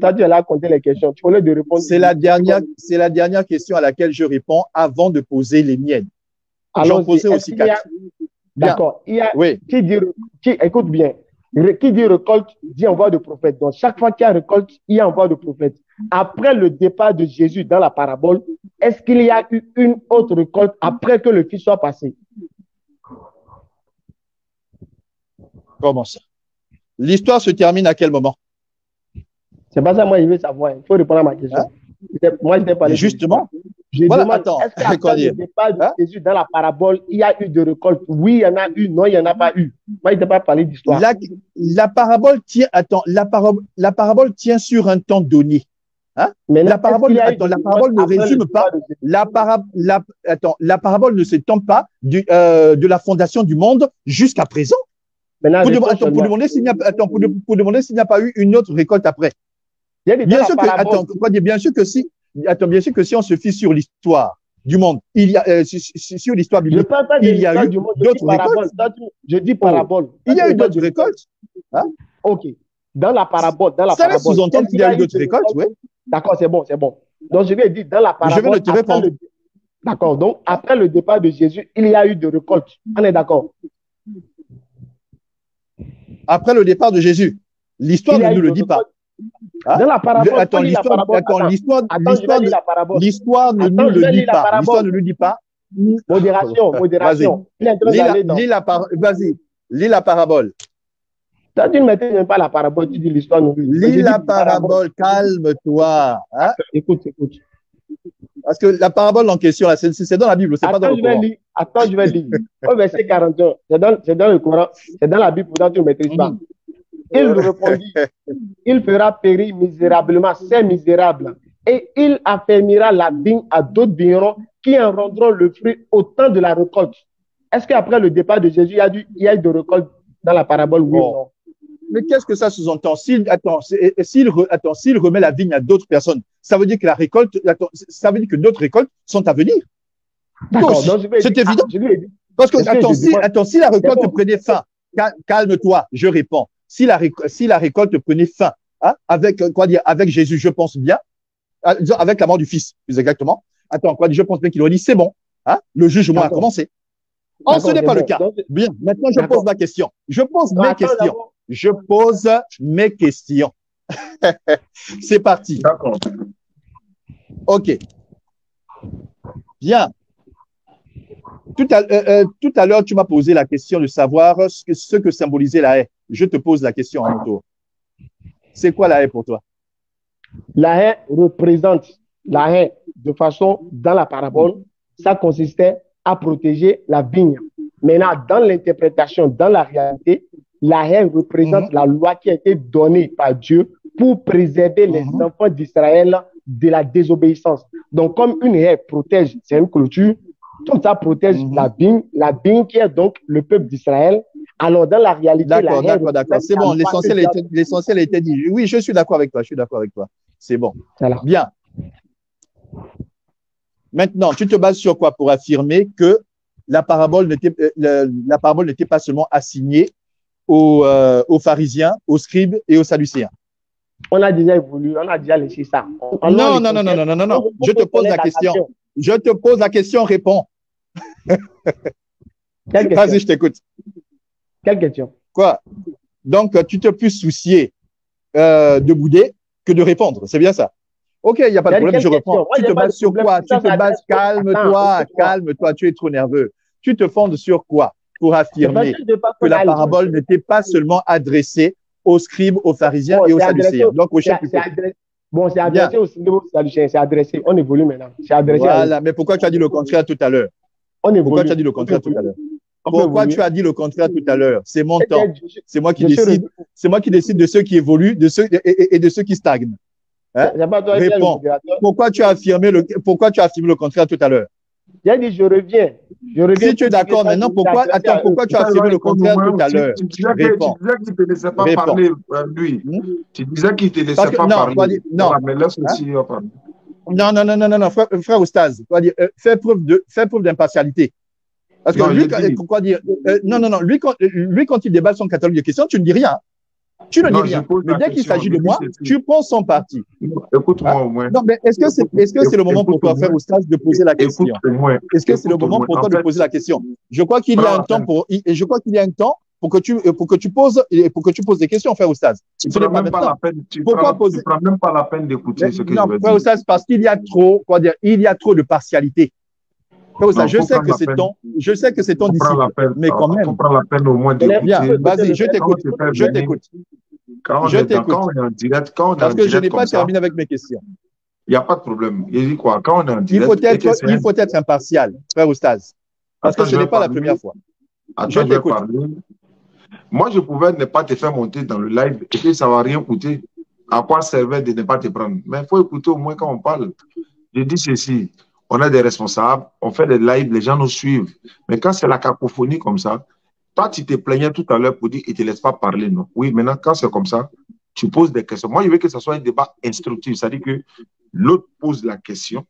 Toi, tu es là à compter les questions. Tu voulais de répondre. C'est la dernière question à laquelle je réponds avant de poser les miennes. J'en posais aussi 4. D'accord. Oui. Écoute bien. Qui dit récolte, dit envoi de prophète. Donc, chaque fois qu'il y a récolte, il y a envoi de prophète. Après le départ de Jésus dans la parabole, est-ce qu'il y a eu une autre récolte après que le Fils soit passé? Comment ça? L'histoire se termine à quel moment? C'est pas ça, moi, je veux savoir. Il faut répondre à ma question. Moi, je n'ai pas justement. Je demande, est-ce qu'après le départ de Jésus dans la parabole, il y a eu de récolte? Oui, il y en a eu. Non, il n'y en a pas eu. Moi, je n'ai pas parlé d'histoire. La parabole tient sur un temps donné. Hein? La parabole ne résume pas. La parabole ne s'étend pas de la fondation du monde jusqu'à présent. Pour demander s'il n'y a pas eu une autre récolte après. Bien sûr que si on se fie sur l'histoire du monde, il y a sur l'histoire biblique, il y a eu d'autres récoltes. Je dis parabole. Il y a eu d'autres récoltes. Hein? Ok. Dans la parabole. Ça laisse sous-entendre qu'il y a eu d'autres récoltes, oui. D'accord, c'est bon. Donc je vais dire dans la parabole. Je vais te répondre. D'accord. Donc après le départ de Jésus, il y a eu de récoltes. On est d'accord. Après le départ de Jésus, l'histoire ne nous le dit pas. Hein? Dans la parabole, l'histoire ne nous le dit pas. L'histoire ne nous dit pas. Modération. Vas-y, lis la parabole. Toi, tu ne maîtrises pas la parabole, tu dis l'histoire nous dit. Lis la parabole, calme-toi. Hein? Écoute. Parce que la parabole en question, c'est dans la Bible, c'est pas dans le Coran. Attends, je vais lire. Au verset 41, c'est dans le Coran, c'est dans la Bible, pourtant tu ne maîtrises pas. Il répondit, il fera périr misérablement ces misérables et il affermira la vigne à d'autres vignerons qui en rendront le fruit au temps de la récolte. Est-ce qu'après le départ de Jésus, il y a eu de récolte dans la parabole? Oui ou non? Mais qu'est-ce que ça sous-entend? S'il remet la vigne à d'autres personnes, ça veut dire que la récolte, ça veut dire que d'autres récoltes sont à venir. D'accord, c'est évident. Parce que, si la récolte prenait fin, calme-toi, je réponds. Si la récolte prenait fin, hein, avec Jésus, je pense bien, avec la mort du Fils, plus exactement. Je pense bien qu'il aurait dit, c'est bon, hein, le jugement a commencé. Oh, ce n'est pas le cas. Bien, maintenant je pose ma question. Je pose mes questions. C'est parti. D'accord. Ok. Bien. Tout à l'heure, tu m'as posé la question de savoir ce que symbolisait la haie. Je te pose la question à mon tour. C'est quoi la haie pour toi? La haie représente la haie de façon, dans la parabole, ça consistait à protéger la vigne. Maintenant, dans l'interprétation, dans la réalité, la haie représente la loi qui a été donnée par Dieu pour préserver les enfants d'Israël de la désobéissance. Donc, comme une haie protège, c'est une clôture, tout ça protège la vigne qui est donc le peuple d'Israël. Alors, dans la réalité, d'accord. C'est bon, l'essentiel a été dit. Oui, je suis d'accord avec toi, C'est bon. Voilà. Bien. Maintenant, tu te bases sur quoi pour affirmer que la parabole n'était pas seulement assignée aux pharisiens, aux scribes et aux sadducéens? On a déjà évolué, on a déjà laissé ça. Non. Je te pose la question. Je te pose la question, réponds. Vas-y, je t'écoute. Quelle question? Quoi? Donc, tu te plus soucier de bouder que de répondre. C'est bien ça? Ok, il n'y a pas de problème, je reprends. Tu te bases sur quoi? Tu te bases, calme-toi, tu es trop nerveux. Tu te fondes sur quoi pour affirmer que la parabole n'était pas seulement adressée aux scribes, aux pharisiens et aux sadducéens? Donc, au chef du peuple. Bon, c'est adressé aux scribes, aux sadducéens, c'est adressé. On évolue maintenant. C'est adressé. Voilà, mais pourquoi tu as dit le contraire tout à l'heure? Pourquoi tu as dit le contraire tout à l'heure? Pourquoi tu as dit le contraire tout à l'heure? C'est mon temps. C'est moi qui décide. C'est moi qui décide de ceux qui évoluent et de ceux qui stagnent. Hein? Réponds. Pourquoi tu as affirmé le contraire tout à l'heure? J'ai dit, je reviens. Si tu es d'accord maintenant, pourquoi tu as affirmé le contraire tout à l'heure? Réponds. Tu disais qu'il ne te laissait pas parler, lui. Tu disais qu'il ne te laissait pas parler. Non, mais laisse aussi parler. Non, frère Oustaz, fais preuve d'impartialité. Parce que lui, pourquoi dire lui, quand il débat son catalogue de questions, tu ne dis rien. Tu ne dis rien. Mais dès qu'il s'agit de moi, tu prends son parti. Écoute-moi au moins. Non, mais est-ce que c'est le moment pour toi, frère Oustaz, de poser la question? Est-ce que c'est le moment pour toi de poser la question? Je crois qu'il y a un temps pour que tu poses des questions, frère Oustaz. Tu ne prends même pas la peine d'écouter ce que je veux dire. Frère Oustaz, parce qu'il y a trop, de partialité. Je sais que c'est ton disciple, mais quand même. On prend la peine au moins d'écouter. Vas-y, je t'écoute. Quand on est en direct, parce que je n'ai pas terminé avec mes questions. Il n'y a pas de problème. Il dit quoi? Quand on est en direct, il faut être impartial, frère Oustaz. Parce que ce n'est pas la première fois. Je t'écoute. Moi, je pouvais ne pas te faire monter dans le live et puis ça ne va rien coûter. À quoi servait de ne pas te prendre? Mais il faut écouter au moins quand on parle. Je dis ceci. On a des responsables, on fait des lives, les gens nous suivent. Mais quand c'est la cacophonie comme ça, toi, tu te plaignais tout à l'heure pour dire qu'ils ne te laissent pas parler. Non? Oui, maintenant, quand c'est comme ça, tu poses des questions. Moi, je veux que ce soit un débat instructif. C'est-à-dire que l'autre pose la question,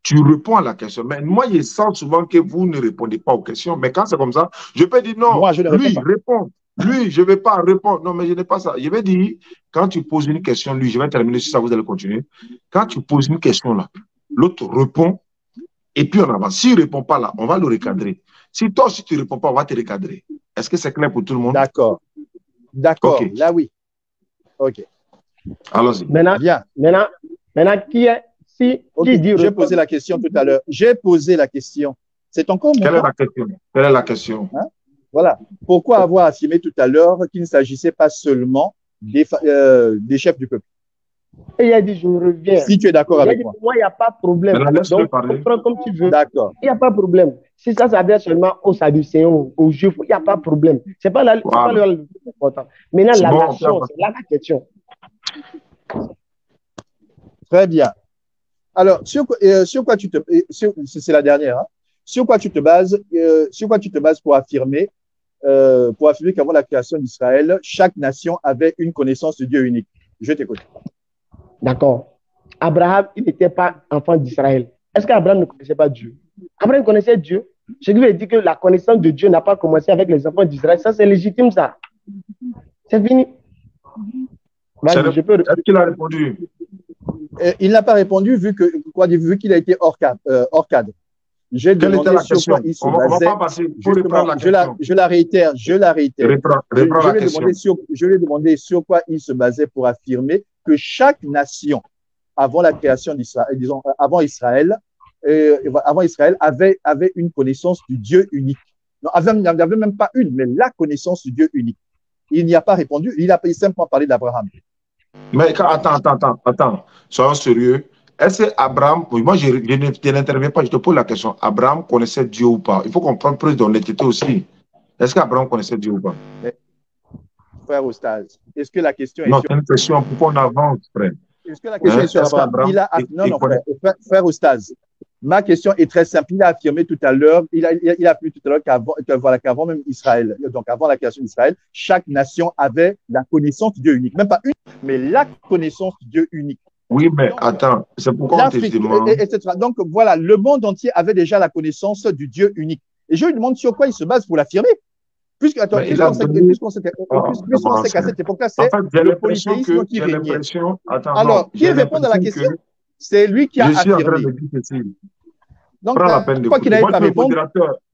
tu réponds à la question. Mais moi, je sens souvent que vous ne répondez pas aux questions. Mais quand c'est comme ça, je peux dire non, moi, je ne lui, réponds. Lui, je ne vais pas répondre. Non, mais je n'ai pas ça. Je vais dire, quand tu poses une question, lui, je vais terminer sur ça, vous allez continuer. Quand tu poses une question là, l'autre répond et puis on avance. S'il ne répond pas là, on va le recadrer. Si toi aussi tu ne réponds pas, on va te recadrer. Est-ce que c'est clair pour tout le monde? D'accord. Okay. Là, oui. OK. Allons-y. Maintenant, qui dit j'ai posé la question tout à l'heure. J'ai posé la question. C'est encore mon Quelle est la question? Hein? Voilà. Pourquoi avoir affirmé tout à l'heure qu'il ne s'agissait pas seulement des chefs du peuple? Et il a dit, je reviens. Si tu es d'accord avec moi. Moi, il n'y a pas de problème. Donc, prends comme tu veux. D'accord. Il n'y a pas de problème. Si ça s'adresse seulement aux Sadducéens, aux Juifs, il n'y a pas de problème. Ce n'est pas le plus important. Maintenant, la nation, c'est là la question. Très bien. Alors, sur quoi tu te... C'est la dernière. Hein? Sur quoi tu te bases pour affirmer qu'avant la création d'Israël, chaque nation avait une connaissance de Dieu unique? Je t'écoute. D'accord. Abraham, il n'était pas enfant d'Israël. Est-ce qu'Abraham ne connaissait pas Dieu? Abraham connaissait Dieu. Ce qui veut dire que la connaissance de Dieu n'a pas commencé avec les enfants d'Israël. Ça, c'est légitime, ça. C'est fini. Est-ce qu'il a répondu? Il n'a pas répondu vu qu'il a été hors cadre. J'ai demandé sur quoi il se basait. Je la réitère. Je lui ai demandé sur quoi il se basait pour affirmer que chaque nation, avant la création d'Israël, avant Israël, avant Israël, avait une connaissance du Dieu unique. Non, n'avait même pas une, mais la connaissance du Dieu unique. Il n'y a pas répondu, il a simplement parlé d'Abraham. Mais attends, soyons sérieux. Est-ce que Abraham, moi je n'interviens pas, je te pose la question, Abraham connaissait Dieu ou pas? Il faut qu'on prenne plus d'honnêteté aussi. Est-ce qu'Abraham connaissait Dieu ou pas? Frère Ostaz, est-ce que la question est non, sur... c'est une question, pourquoi on avance, frère? Est-ce que la question est sur Abraham? Non, frère Ostaz, ma question est très simple. Il a affirmé tout à l'heure, il a affirmé tout à l'heure qu'avant même Israël, donc avant la création d'Israël, chaque nation avait la connaissance du Dieu unique. Même pas une, mais la connaissance du Dieu unique. Oui, mais donc, attends, c'est pourquoi on te demande. Etc. Donc voilà, le monde entier avait déjà la connaissance du Dieu unique. Et je lui demande sur quoi il se base pour l'affirmer. Puisqu'on sait qu'à cette époque-là, c'est le polythéisme qui régnait. Alors, qui répond à la question? C'est lui qui a affirmé. Je suis en train de dire ceci. Donc, prends la peine quoi qu'il n'avait pas répondu.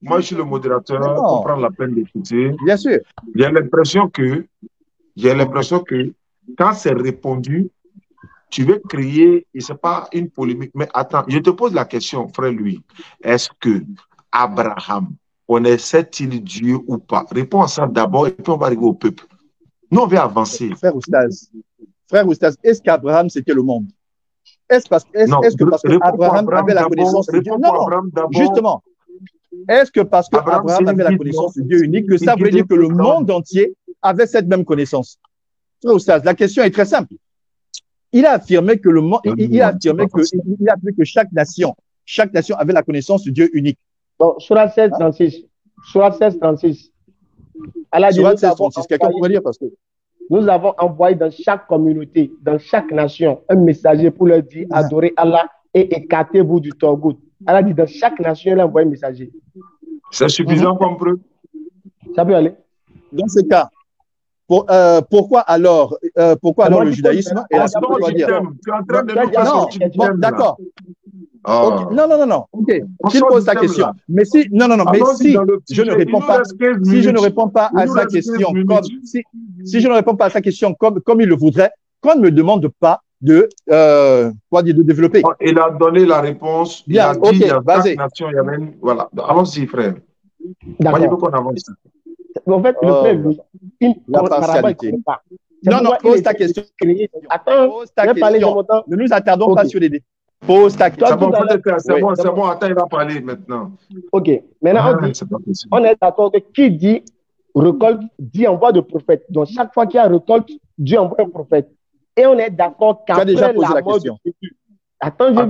Moi, je suis le modérateur. On prend la peine d'écouter. Bien sûr. J'ai l'impression que quand c'est répondu, tu veux crier, et ce n'est pas une polémique. Mais attends, je te pose la question, frère Louis. Est-ce que Abraham connaissait-il Dieu ou pas? Réponds à ça d'abord et puis on va arriver au peuple. Nous, on va avancer. Frère Oustaz, est-ce qu'Abraham, c'était le monde? Est-ce parce que Abraham avait la connaissance du Dieu? Non, justement. Est-ce que parce qu'Abraham avait la connaissance du Dieu unique, que ça veut dire que le monde entier avait cette même connaissance? Frère Oustaz, la question est très simple. Il a affirmé que que chaque nation avait la connaissance du Dieu unique. Bon, Surat 16, 36. Surat 16, 36. Surat 16, 36. Quelqu'un pourrait dire parce que nous avons envoyé dans chaque communauté, dans chaque nation, un messager pour leur dire adorez Allah et écartez-vous du Togout. Allah dit dans chaque nation, il a envoyé un messager. C'est suffisant comme preuve. Ça peut aller. Dans ce cas, pourquoi alors le judaïsme et la d'accord. Okay. Non. Ok. S'il pose sa question, mais si je ne réponds pas à sa question si je ne réponds pas à sa question comme il le voudrait, qu'on ne me demande pas de développer. Il a donné la réponse. Bien, il a dit, il y a chaque nation, il y a même, voilà. Allons-y, frère. Moi, je veux qu'on avance. En fait, le frère, la partialité. Non, pose ta question. Attends, pose ta question. Ne nous attardons pas sur les dés. Pose ta question. C'est bon, attends, il va parler maintenant. Ok, maintenant on est d'accord que qui dit récolte dit envoi de prophète. Donc chaque fois qu'il y a récolte, Dieu envoie un prophète. Et on est d'accord qu'après la mort de Jésus. Attends, il a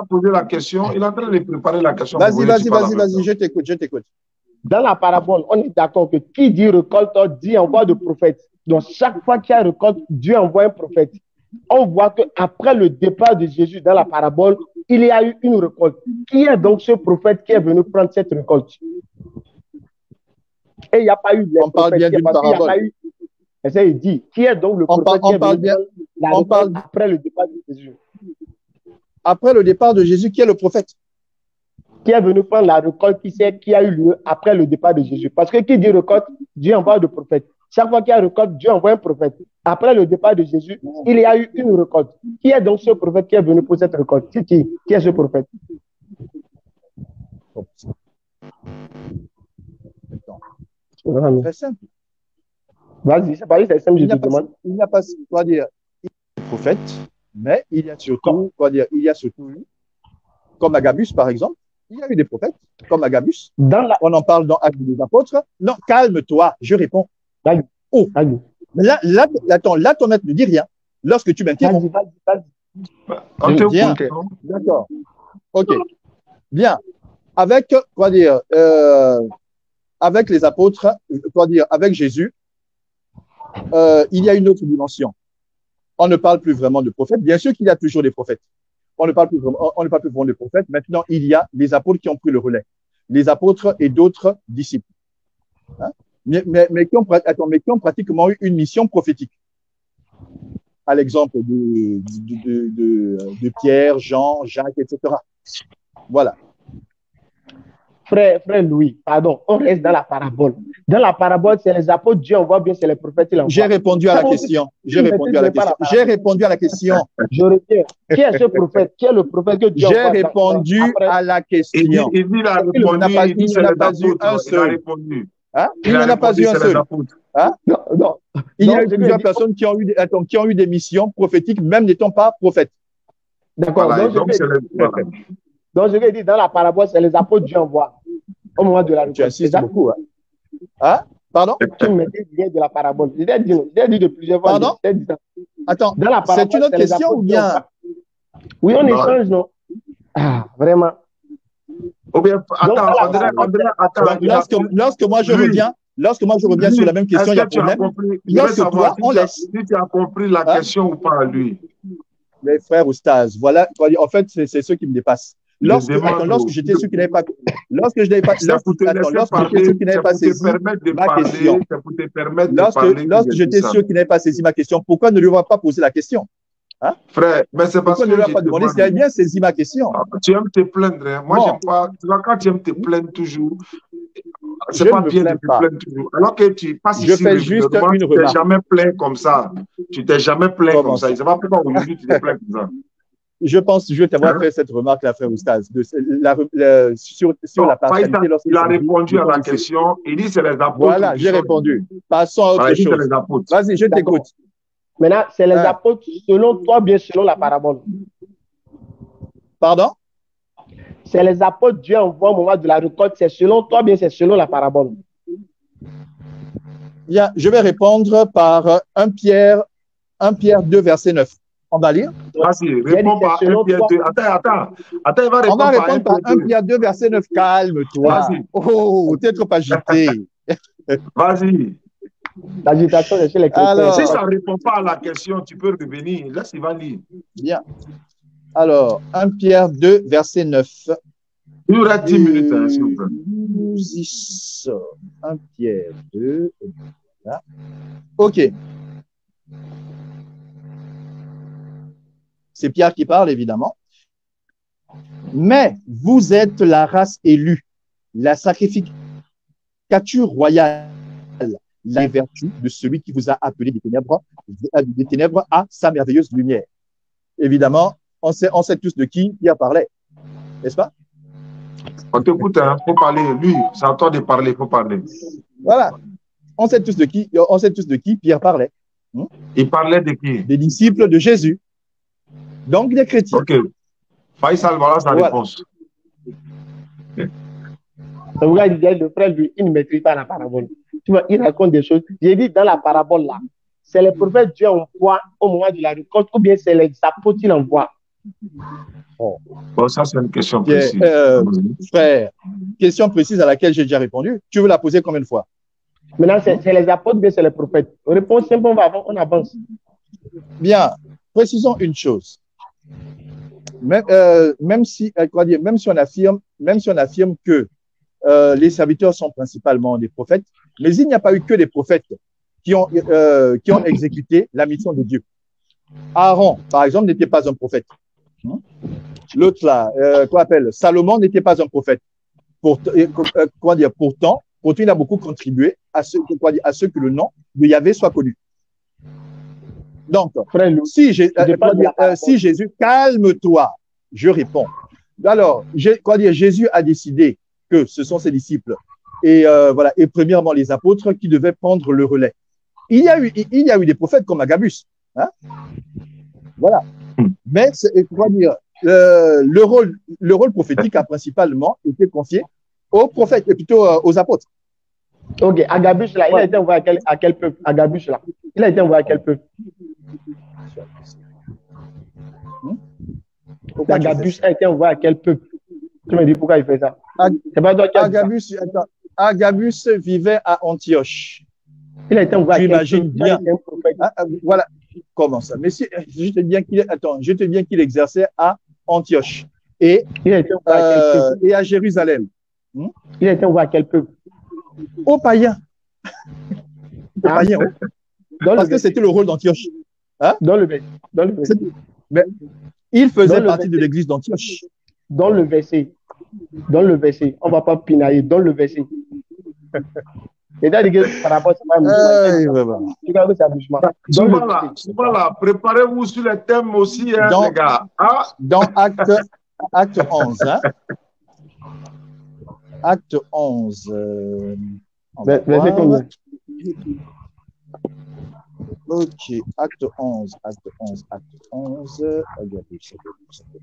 posé la question. Il est en train de préparer la question. Vas-y, je t'écoute. Dans la parabole, on est d'accord que qui dit récolte dit envoi de prophète. Donc chaque fois qu'il y a récolte, Dieu envoie un prophète. On voit qu'après le départ de Jésus dans la parabole, il y a eu une récolte. Qui est donc ce prophète qui est venu prendre cette récolte? Et il n'y a pas eu... On parle bien d'une parabole. Il dit, qui est donc le prophète qui est venu prendre la récolte après le départ de Jésus? Après le départ de Jésus, qui est le prophète? Qui est venu prendre la récolte qui a eu lieu après le départ de Jésus? Parce que qui dit récolte, Dieu envoie de prophète. Chaque fois qu'il y a récolte, Dieu envoie un prophète. Après le départ de Jésus, il y a eu une récolte. Qui est donc ce prophète qui est venu pour cette récolte? C'est qui? Qui est ce prophète? Très simple. Vas-y, c'est pas simple, je te demande. Il n'y a pas, prophète, mais il y a surtout, comme Agabus, par exemple, il y a eu des prophètes, comme Agabus. On en parle dans Actes des Apôtres. Non, calme-toi, je réponds. Oh. Mais là, ton maître ne dit rien. Lorsque tu m'interromps. Vas-y. Bien. D'accord. Ok. Bien. Avec, avec les apôtres, avec Jésus, il y a une autre dimension. On ne parle plus vraiment de prophètes. Bien sûr qu'il y a toujours des prophètes. On ne parle plus vraiment de prophètes. Maintenant, il y a les apôtres qui ont pris le relais. Les apôtres et d'autres disciples. Hein? Mais qui ont pratiquement eu une mission prophétique. À l'exemple de Pierre, Jean, Jacques, etc. Voilà. frère Louis, pardon, on reste dans la parabole. Dans la parabole, c'est les apôtres, Dieu envoie bien, c'est les prophètes, il envoie. J'ai répondu à la question. J'ai répondu à la question. J'ai répondu à la question. Je retiens. Qui est ce prophète? Qui est le prophète que Dieu envoie? J'ai répondu à la question. Il dit, il n'a pas eu un seul. Hein? Il n'en a pas eu un seul. Hein? Non. Il y a eu plusieurs personnes qui ont eu des missions prophétiques, même n'étant pas prophètes. D'accord. Voilà, donc, je vais dire, dans la parabole, c'est les apôtres Dieu envoie au moment de la récolte. Tu insistes beaucoup. Hein? Pardon? Tu me dis de la parabole. Je l'ai dit de plusieurs fois. Pardon? Attends, c'est une autre question ou bien? Oui, on échange, non? Ah, vraiment. Ou bien, attends. Lorsque moi je reviens sur la même question, il y a problème. Lorsque toi, on laisse. Si tu as compris la question ou pas, lui. Les frères Oustaz, voilà, en fait, c'est ceux qui me dépassent. Lorsque j'étais sûr qu'il n'avait pas, lorsque j'étais sûr qu'il n'avait pas saisi ma question, lorsque j'étais sûr qu'il n'avait pas saisi ma question, pourquoi ne lui avoir pas posé la question? Hein? Frère, mais c'est parce que ne lui a pas demandé s'il avait bien saisi ma question. Tu aimes te plaindre. Hein? Moi, j'aime pas. Tu vois, quand tu aimes te plaindre toujours, c'est pas bien de te plaindre toujours. Alors que tu passes ici, je fais juste une remarque. Tu t'es jamais plaint comme ça. Tu t'es jamais plaint comme ça. Je ne sais pas pourquoi aujourd'hui tu te plains comme ça. Je pense que je vais t'avoir fait cette remarque, la frère Oustaz, sur la partialité. Il a répondu à la question. Il dit c'est les apôtres. Voilà, j'ai répondu. Passons à autre chose. Vas-y, je t'écoute. Maintenant, c'est les apôtres selon toi, bien selon la parabole. Pardon? C'est les apôtres Dieu envoie au moment de la récolte. C'est selon toi, bien c'est selon la parabole. Bien, je vais répondre par 1 Pierre 2, verset 9. On va lire? Vas-y, réponds par 1 Pierre 2. Attends, il va répondre. On va répondre par 1 Pierre 2, verset 9. Calme-toi. Oh, t'es trop agité. Vas-y. L'agitation est chez les chrétiens. Alors, si ça ne répond pas à la question, tu peux revenir. Là, il va lire. Bien. Alors, 1 Pierre 2, verset 9. Il y aura 10 minutes, s'il vous plaît. Nous y sommes. 1 Pierre 2. Voilà. OK. C'est Pierre qui parle, évidemment. Mais vous êtes la race élue, la sacrificature royale, la vertu de celui qui vous a appelé des ténèbres à sa merveilleuse lumière. Évidemment, on sait tous de qui Pierre parlait, n'est-ce pas? On t'écoute, il faut parler. Lui, c'est à toi de parler, il faut parler. Voilà. On sait tous de qui Pierre parlait. Il parlait de qui? Des disciples de Jésus. Donc des chrétiens. Ok. Faisal, voilà sa réponse. Le frère, lui, il ne maîtrise pas la parabole. Tu vois, il raconte des choses. J'ai dit dans la parabole là, c'est les prophètes Dieu envoie au moment de la récolte ou bien c'est les apôtres qui l'envoient. Bon, ça, c'est une question précise. Frère, question précise à laquelle j'ai déjà répondu. Tu veux la poser combien de fois? Maintenant, c'est les apôtres ou bien c'est les prophètes? Réponse simple, on avance. Bien, précisons une chose. Même si on affirme que les serviteurs sont principalement des prophètes, mais il n'y a pas eu que des prophètes qui ont exécuté la mission de Dieu. Aaron, par exemple, n'était pas un prophète. L'autre là, Salomon n'était pas un prophète. Pourtant, il a beaucoup contribué à ce que le nom de Yahvé soit connu. Donc, si Jésus, calme-toi, je réponds. Alors, Jésus a décidé que ce sont ses disciples et premièrement les apôtres qui devaient prendre le relais. Il y a eu des prophètes comme Agabus, hein? Voilà. Mais le rôle prophétique a principalement été confié aux prophètes et plutôt aux apôtres. Ok, Agabus là, il a été envoyé à quel peuple? Agabus là, il a été envoyé à quel peuple? Agabus a été envoyé à quel peuple? Tu me dis pourquoi il fait ça? Agabus vivait à Antioche. Il a été envoyé à quel peuple? Bien. Voilà. Comment ça? Mais je te dis qu'il exerçait à Antioche et à Jérusalem. Il a été envoyé à quel peuple? Aux païens. Aux païens. Parce que c'était le rôle d'Antioche. Hein? Dans le Mais il faisait partie de l'église d'Antioche. dans le verset. Dans le verset. On ne va pas pinailler. Dans le verset. C'est-à-dire que par rapport à ça, souvent là, préparez-vous sur les thèmes aussi, hein, les gars. Ah. Dans acte 11, hein? Acte 11. Verset combien? Ok, acte 11. Regardez, c'est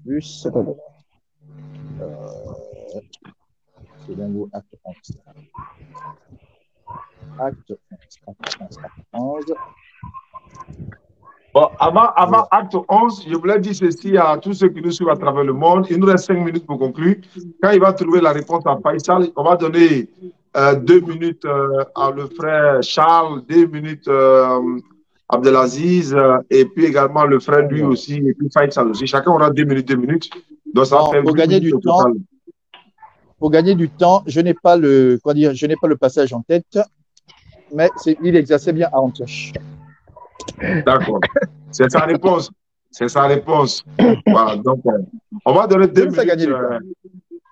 plus. C'est d'un mot, acte 11. Acte 11. Bon, avant acte 11, je voulais dire ceci à tous ceux qui nous suivent à travers le monde. Il nous reste 5 minutes pour conclure. Quand il va trouver la réponse à Faisal, on va donner 2 minutes à le frère Charles, 2 minutes Abdelaziz, et puis également le frère lui aussi, et puis Faisal aussi. Chacun aura 2 minutes, 2 minutes. Donc ça va faire pour gagner du temps. Pour gagner du temps, je n'ai pas le passage en tête, mais il exerçait bien à Antioche. D'accord. C'est sa réponse. C'est sa réponse. Voilà. Donc, on va donner 2 minutes.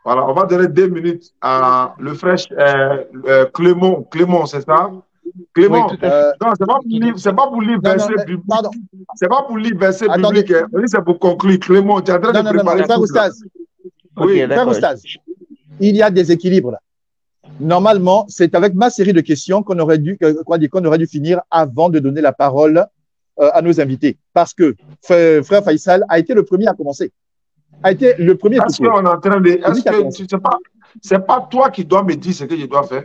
Voilà, on va donner 2 minutes à le frère Clément. Clément, c'est ça? Clément. Oui, non, c'est pas pour lire verset biblique. C'est pas pour lire verset biblique. C'est pour conclure. Clément, tu es en train de préparer. Frère Oustaz. Oui, frère Oustaz. Il y a des équilibres là. Normalement, c'est avec ma série de questions qu'on aurait dû finir avant de donner la parole à nos invités. Parce que frère Faisal a été le premier à commencer. A été le premier. Est-ce qu'on est en train de. Est-ce que tu sais pas, c'est pas toi qui dois me dire ce que je dois faire?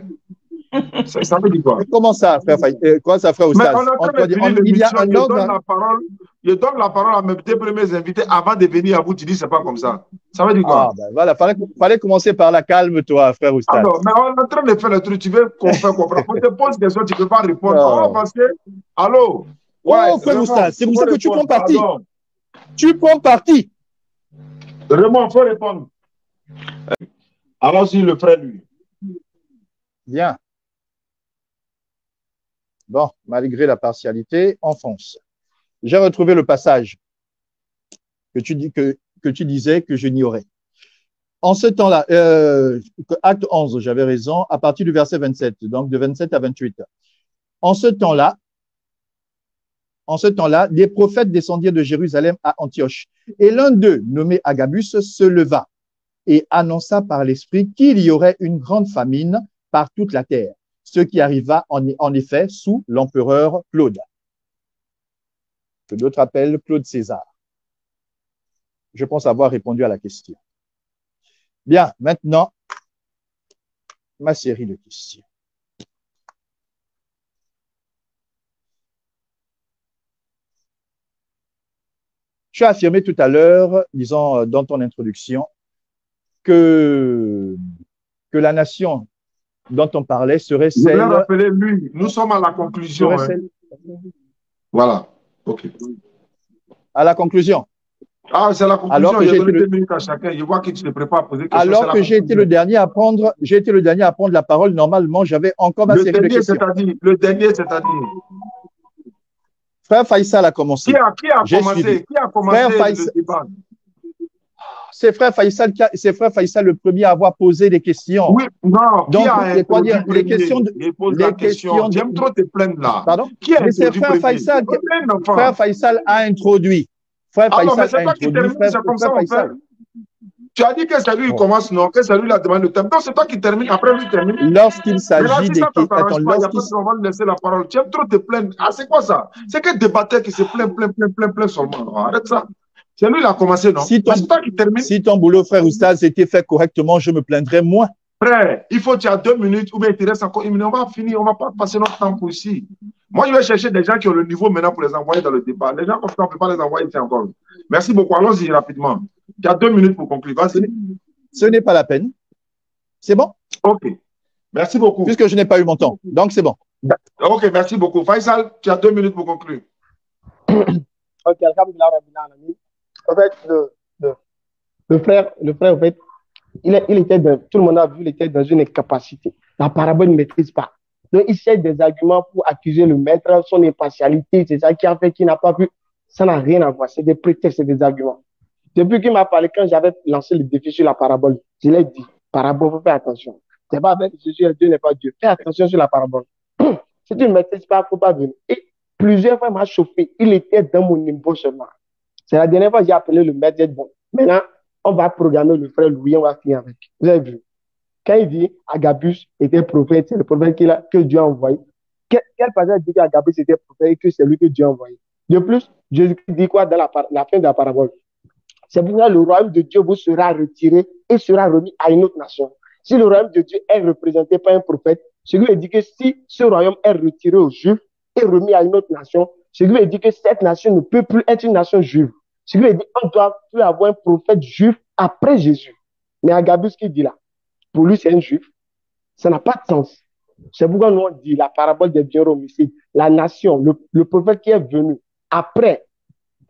Ça veut dire quoi? Mais comment ça, frère Faisal? Comment ça, frère Oustaz? Il y a un ordre. Je donne la parole à mes 2 premiers invités avant de venir à vous. Tu dis c'est pas comme ça. Ça veut dire quoi? Ah, ben voilà, fallait commencer par la calme-toi, frère Oustaz. Alors, mais on est en train de faire le truc. Tu veux qu'on fasse comprendre? On te pose des questions, tu ne peux pas répondre. Oh, parce que. Allô? Ouais, oh, frère Oustaz, c'est pour ça que tu prends parti. Tu prends parti. Raymond, il faut répondre. Allons-y, le frère, lui. Bien. Bon, malgré la partialité, on fonce. J'ai retrouvé le passage que tu disais que je n'ignorais. En ce temps-là, acte 11, j'avais raison, à partir du verset 27, donc de 27 à 28. En ce temps-là, les prophètes descendirent de Jérusalem à Antioche. Et l'un d'eux, nommé Agabus, se leva et annonça par l'Esprit qu'il y aurait une grande famine par toute la terre, ce qui arriva en effet sous l'empereur Claude, que d'autres appellent Claude César. Je pense avoir répondu à la question. Bien, maintenant, ma série de questions. Tu as affirmé tout à l'heure, disons dans ton introduction, que la nation dont on parlait serait celle… Je voulais rappeler lui, nous sommes à la conclusion. Hein. Voilà, ok. À la conclusion. Ah, c'est la conclusion. Alors que j'ai donné 2 minutes à chacun. Je vois que tu te prépares à poser des questions. Alors que j'ai été le dernier à prendre la parole. Normalement, j'avais encore ma série de questions. Le dernier, c'est-à-dire. Frère Faisal a commencé. Qui a commencé le débat? C'est frère Faisal le premier à avoir posé des questions. Oui, non. Donc, les questions de… J'aime trop te plaindre là. Pardon? Mais c'est frère Faisal. Frère Faisal a introduit. Frère Faisal a introduit. C'est comme ça, on fait. Tu as dit que c'est lui qui commence, non? Que c'est lui qui a demandé le thème. Donc, c'est toi qui termine. Après, lui termine. Lorsqu'il s'agit des… Attends, on va laisser la parole. Tu aimes trop te plaindre. Ah, c'est quoi ça? C'est que débatteur qui se plaint seulement. Arrête ça. C'est lui qui a commencé, non? C'est toi qui termine. Si ton boulot, frère Oustaz, était fait correctement, je me plaindrais moins. Frère, tu as 2 minutes ou bien il te reste encore 1 minute. On va finir. On ne va pas passer notre temps pour ici. Moi, je vais chercher des gens qui ont le niveau maintenant pour les envoyer dans le débat. Les gens comme ça, on ne peut pas les envoyer ici encore. Merci beaucoup. Allons-y rapidement. Tu as 2 minutes pour conclure. Ce n'est pas la peine. C'est bon? Ok. Merci beaucoup. Puisque je n'ai pas eu mon temps. Donc, c'est bon. Ok, merci beaucoup. Faisal, tu as 2 minutes pour conclure. Ok, alhamdulillah. En fait, le frère, en fait, il était tout le monde a vu, il était dans une incapacité. La parabole ne maîtrise pas. Donc, il cherche des arguments pour accuser le maître, son impartialité, c'est ça qui a fait qu'il n'a pas pu. Ça n'a rien à voir. C'est des prétextes, c'est des arguments. Depuis qu'il m'a parlé, quand j'avais lancé le défi sur la parabole, je l'ai dit, parabole, il faut faire attention. C'est pas avec Jésus, Dieu n'est pas Dieu. Fais attention sur la parabole. Si tu ne maîtrises pas, il ne faut pas venir. Et plusieurs fois, il m'a chauffé. Il était dans mon niveau seulement. C'est la dernière fois que j'ai appelé le maître, j'ai dit, bon, maintenant, on va programmer le frère Louis, on va finir avec. Vous avez vu? Quand il dit Agabus était prophète, c'est le prophète que Dieu a envoyé. Quel passage dit qu'Agabus était prophète et que c'est lui que Dieu a envoyé? De plus, Jésus dit quoi dans la fin de la parabole? C'est pour ça que le royaume de Dieu vous sera retiré et sera remis à une autre nation. Si le royaume de Dieu est représenté par un prophète, ce qui veut dire que si ce royaume est retiré aux Juifs et remis à une autre nation, ce qui veut dire que cette nation ne peut plus être une nation juive. Ce qui veut dire qu'on ne doit plus avoir un prophète juif après Jésus. Mais Agabus, ce qu'il dit là, pour lui, c'est un juif. Ça n'a pas de sens. C'est pourquoi nous on dit la parabole des biens homicides. La nation, le prophète qui est venu après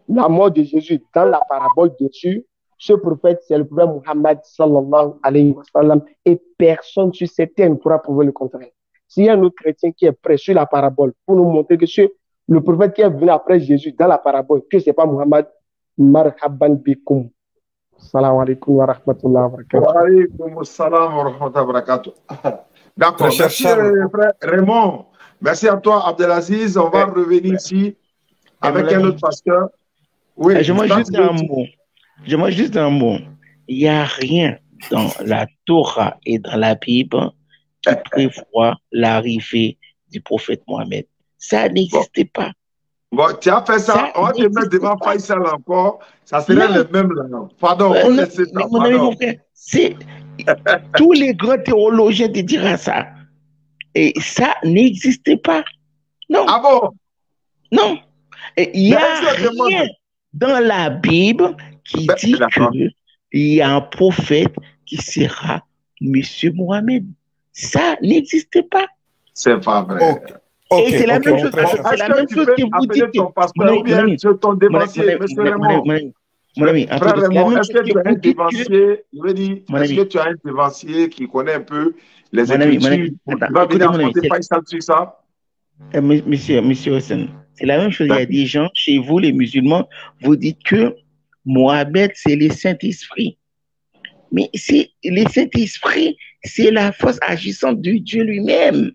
la mort de Jésus dans la parabole de Dieu, ce prophète, c'est le prophète Muhammad sallallahu alayhi wa sallam, et personne sur cette terre ne pourra prouver le contraire. S'il y a un autre chrétien qui est prêt sur la parabole pour nous montrer que le prophète qui est venu après Jésus dans la parabole, que ce n'est pas Muhammad, marhaban bikum. Salam alaikum wa rahmatullahi wa barakatuh. Wa alaikum salam wa rahmatullahi wa barakatuh. D'accord, Très merci cher frère Raymond. Merci à toi Abdelaziz. On va revenir ici avec un autre pasteur. Oui, J'aimerais juste un mot. J'aimerais juste un mot. Il n'y a rien dans la Torah et dans la Bible qui prévoit l'arrivée du prophète Mohammed. Ça n'existait pas. Bon, tu as fait ça, on va te mettre devant Faisal encore, ça serait le même là. Pardon, on laisse ça. Mon ami, mon frère, tous les grands théologiens te diront ça. Et ça n'existait pas. Non. Ah bon? Non. Il n'y a rien dans la Bible qui dit qu'il y a un prophète qui sera Monsieur Mohammed. Ça n'existait pas. C'est pas vrai. Et c'est la même chose. C'est la même chose que vous dites. Ton pasteur ou bien ton dévancier, monsieur Raymond. Mon ami, frère Raymond, est-ce que tu as un dévancier, est-ce que tu as un dévancier qui connaît un peu les Écritures? Tu vas venir affronter Faisal sur ça? Monsieur Hassan, c'est la même chose. Il y a des gens, chez vous, les musulmans, vous dites que Mohammed, c'est le Saint-Esprit. Mais le Saint-Esprit, c'est la force agissante de Dieu lui-même.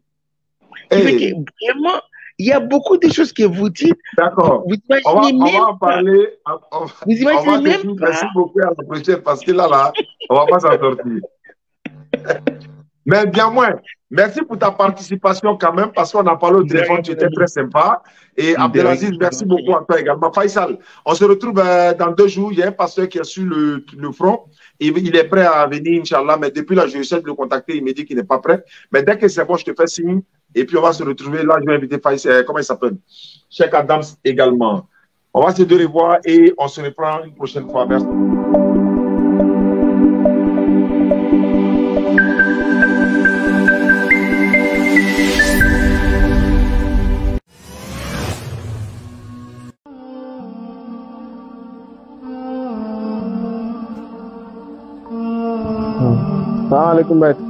Vraiment, il y a beaucoup de choses que vous dites. D'accord. On va en parler. Vous imaginez même pas. Merci beaucoup à la prochaine parce que là, on ne va pas s'en sortir. Mais bien moins. Merci pour ta participation quand même parce qu'on a parlé au téléphone, tu étais très sympa. Et Abdelaziz, merci beaucoup à toi également. Faisal, on se retrouve dans 2 jours. Il y a un pasteur qui est sur le front. Il est prêt à venir, Inch'Allah, mais depuis là, je essaie de le contacter. Il me dit qu'il n'est pas prêt. Mais dès que c'est bon, je te fais signe. Et puis, on va se retrouver. Là, je vais inviter Faisal. Comment il s'appelle? Cheikh Adams également. On va se revoir et on se reprend une prochaine fois. Merci. Salam alaikum, maître.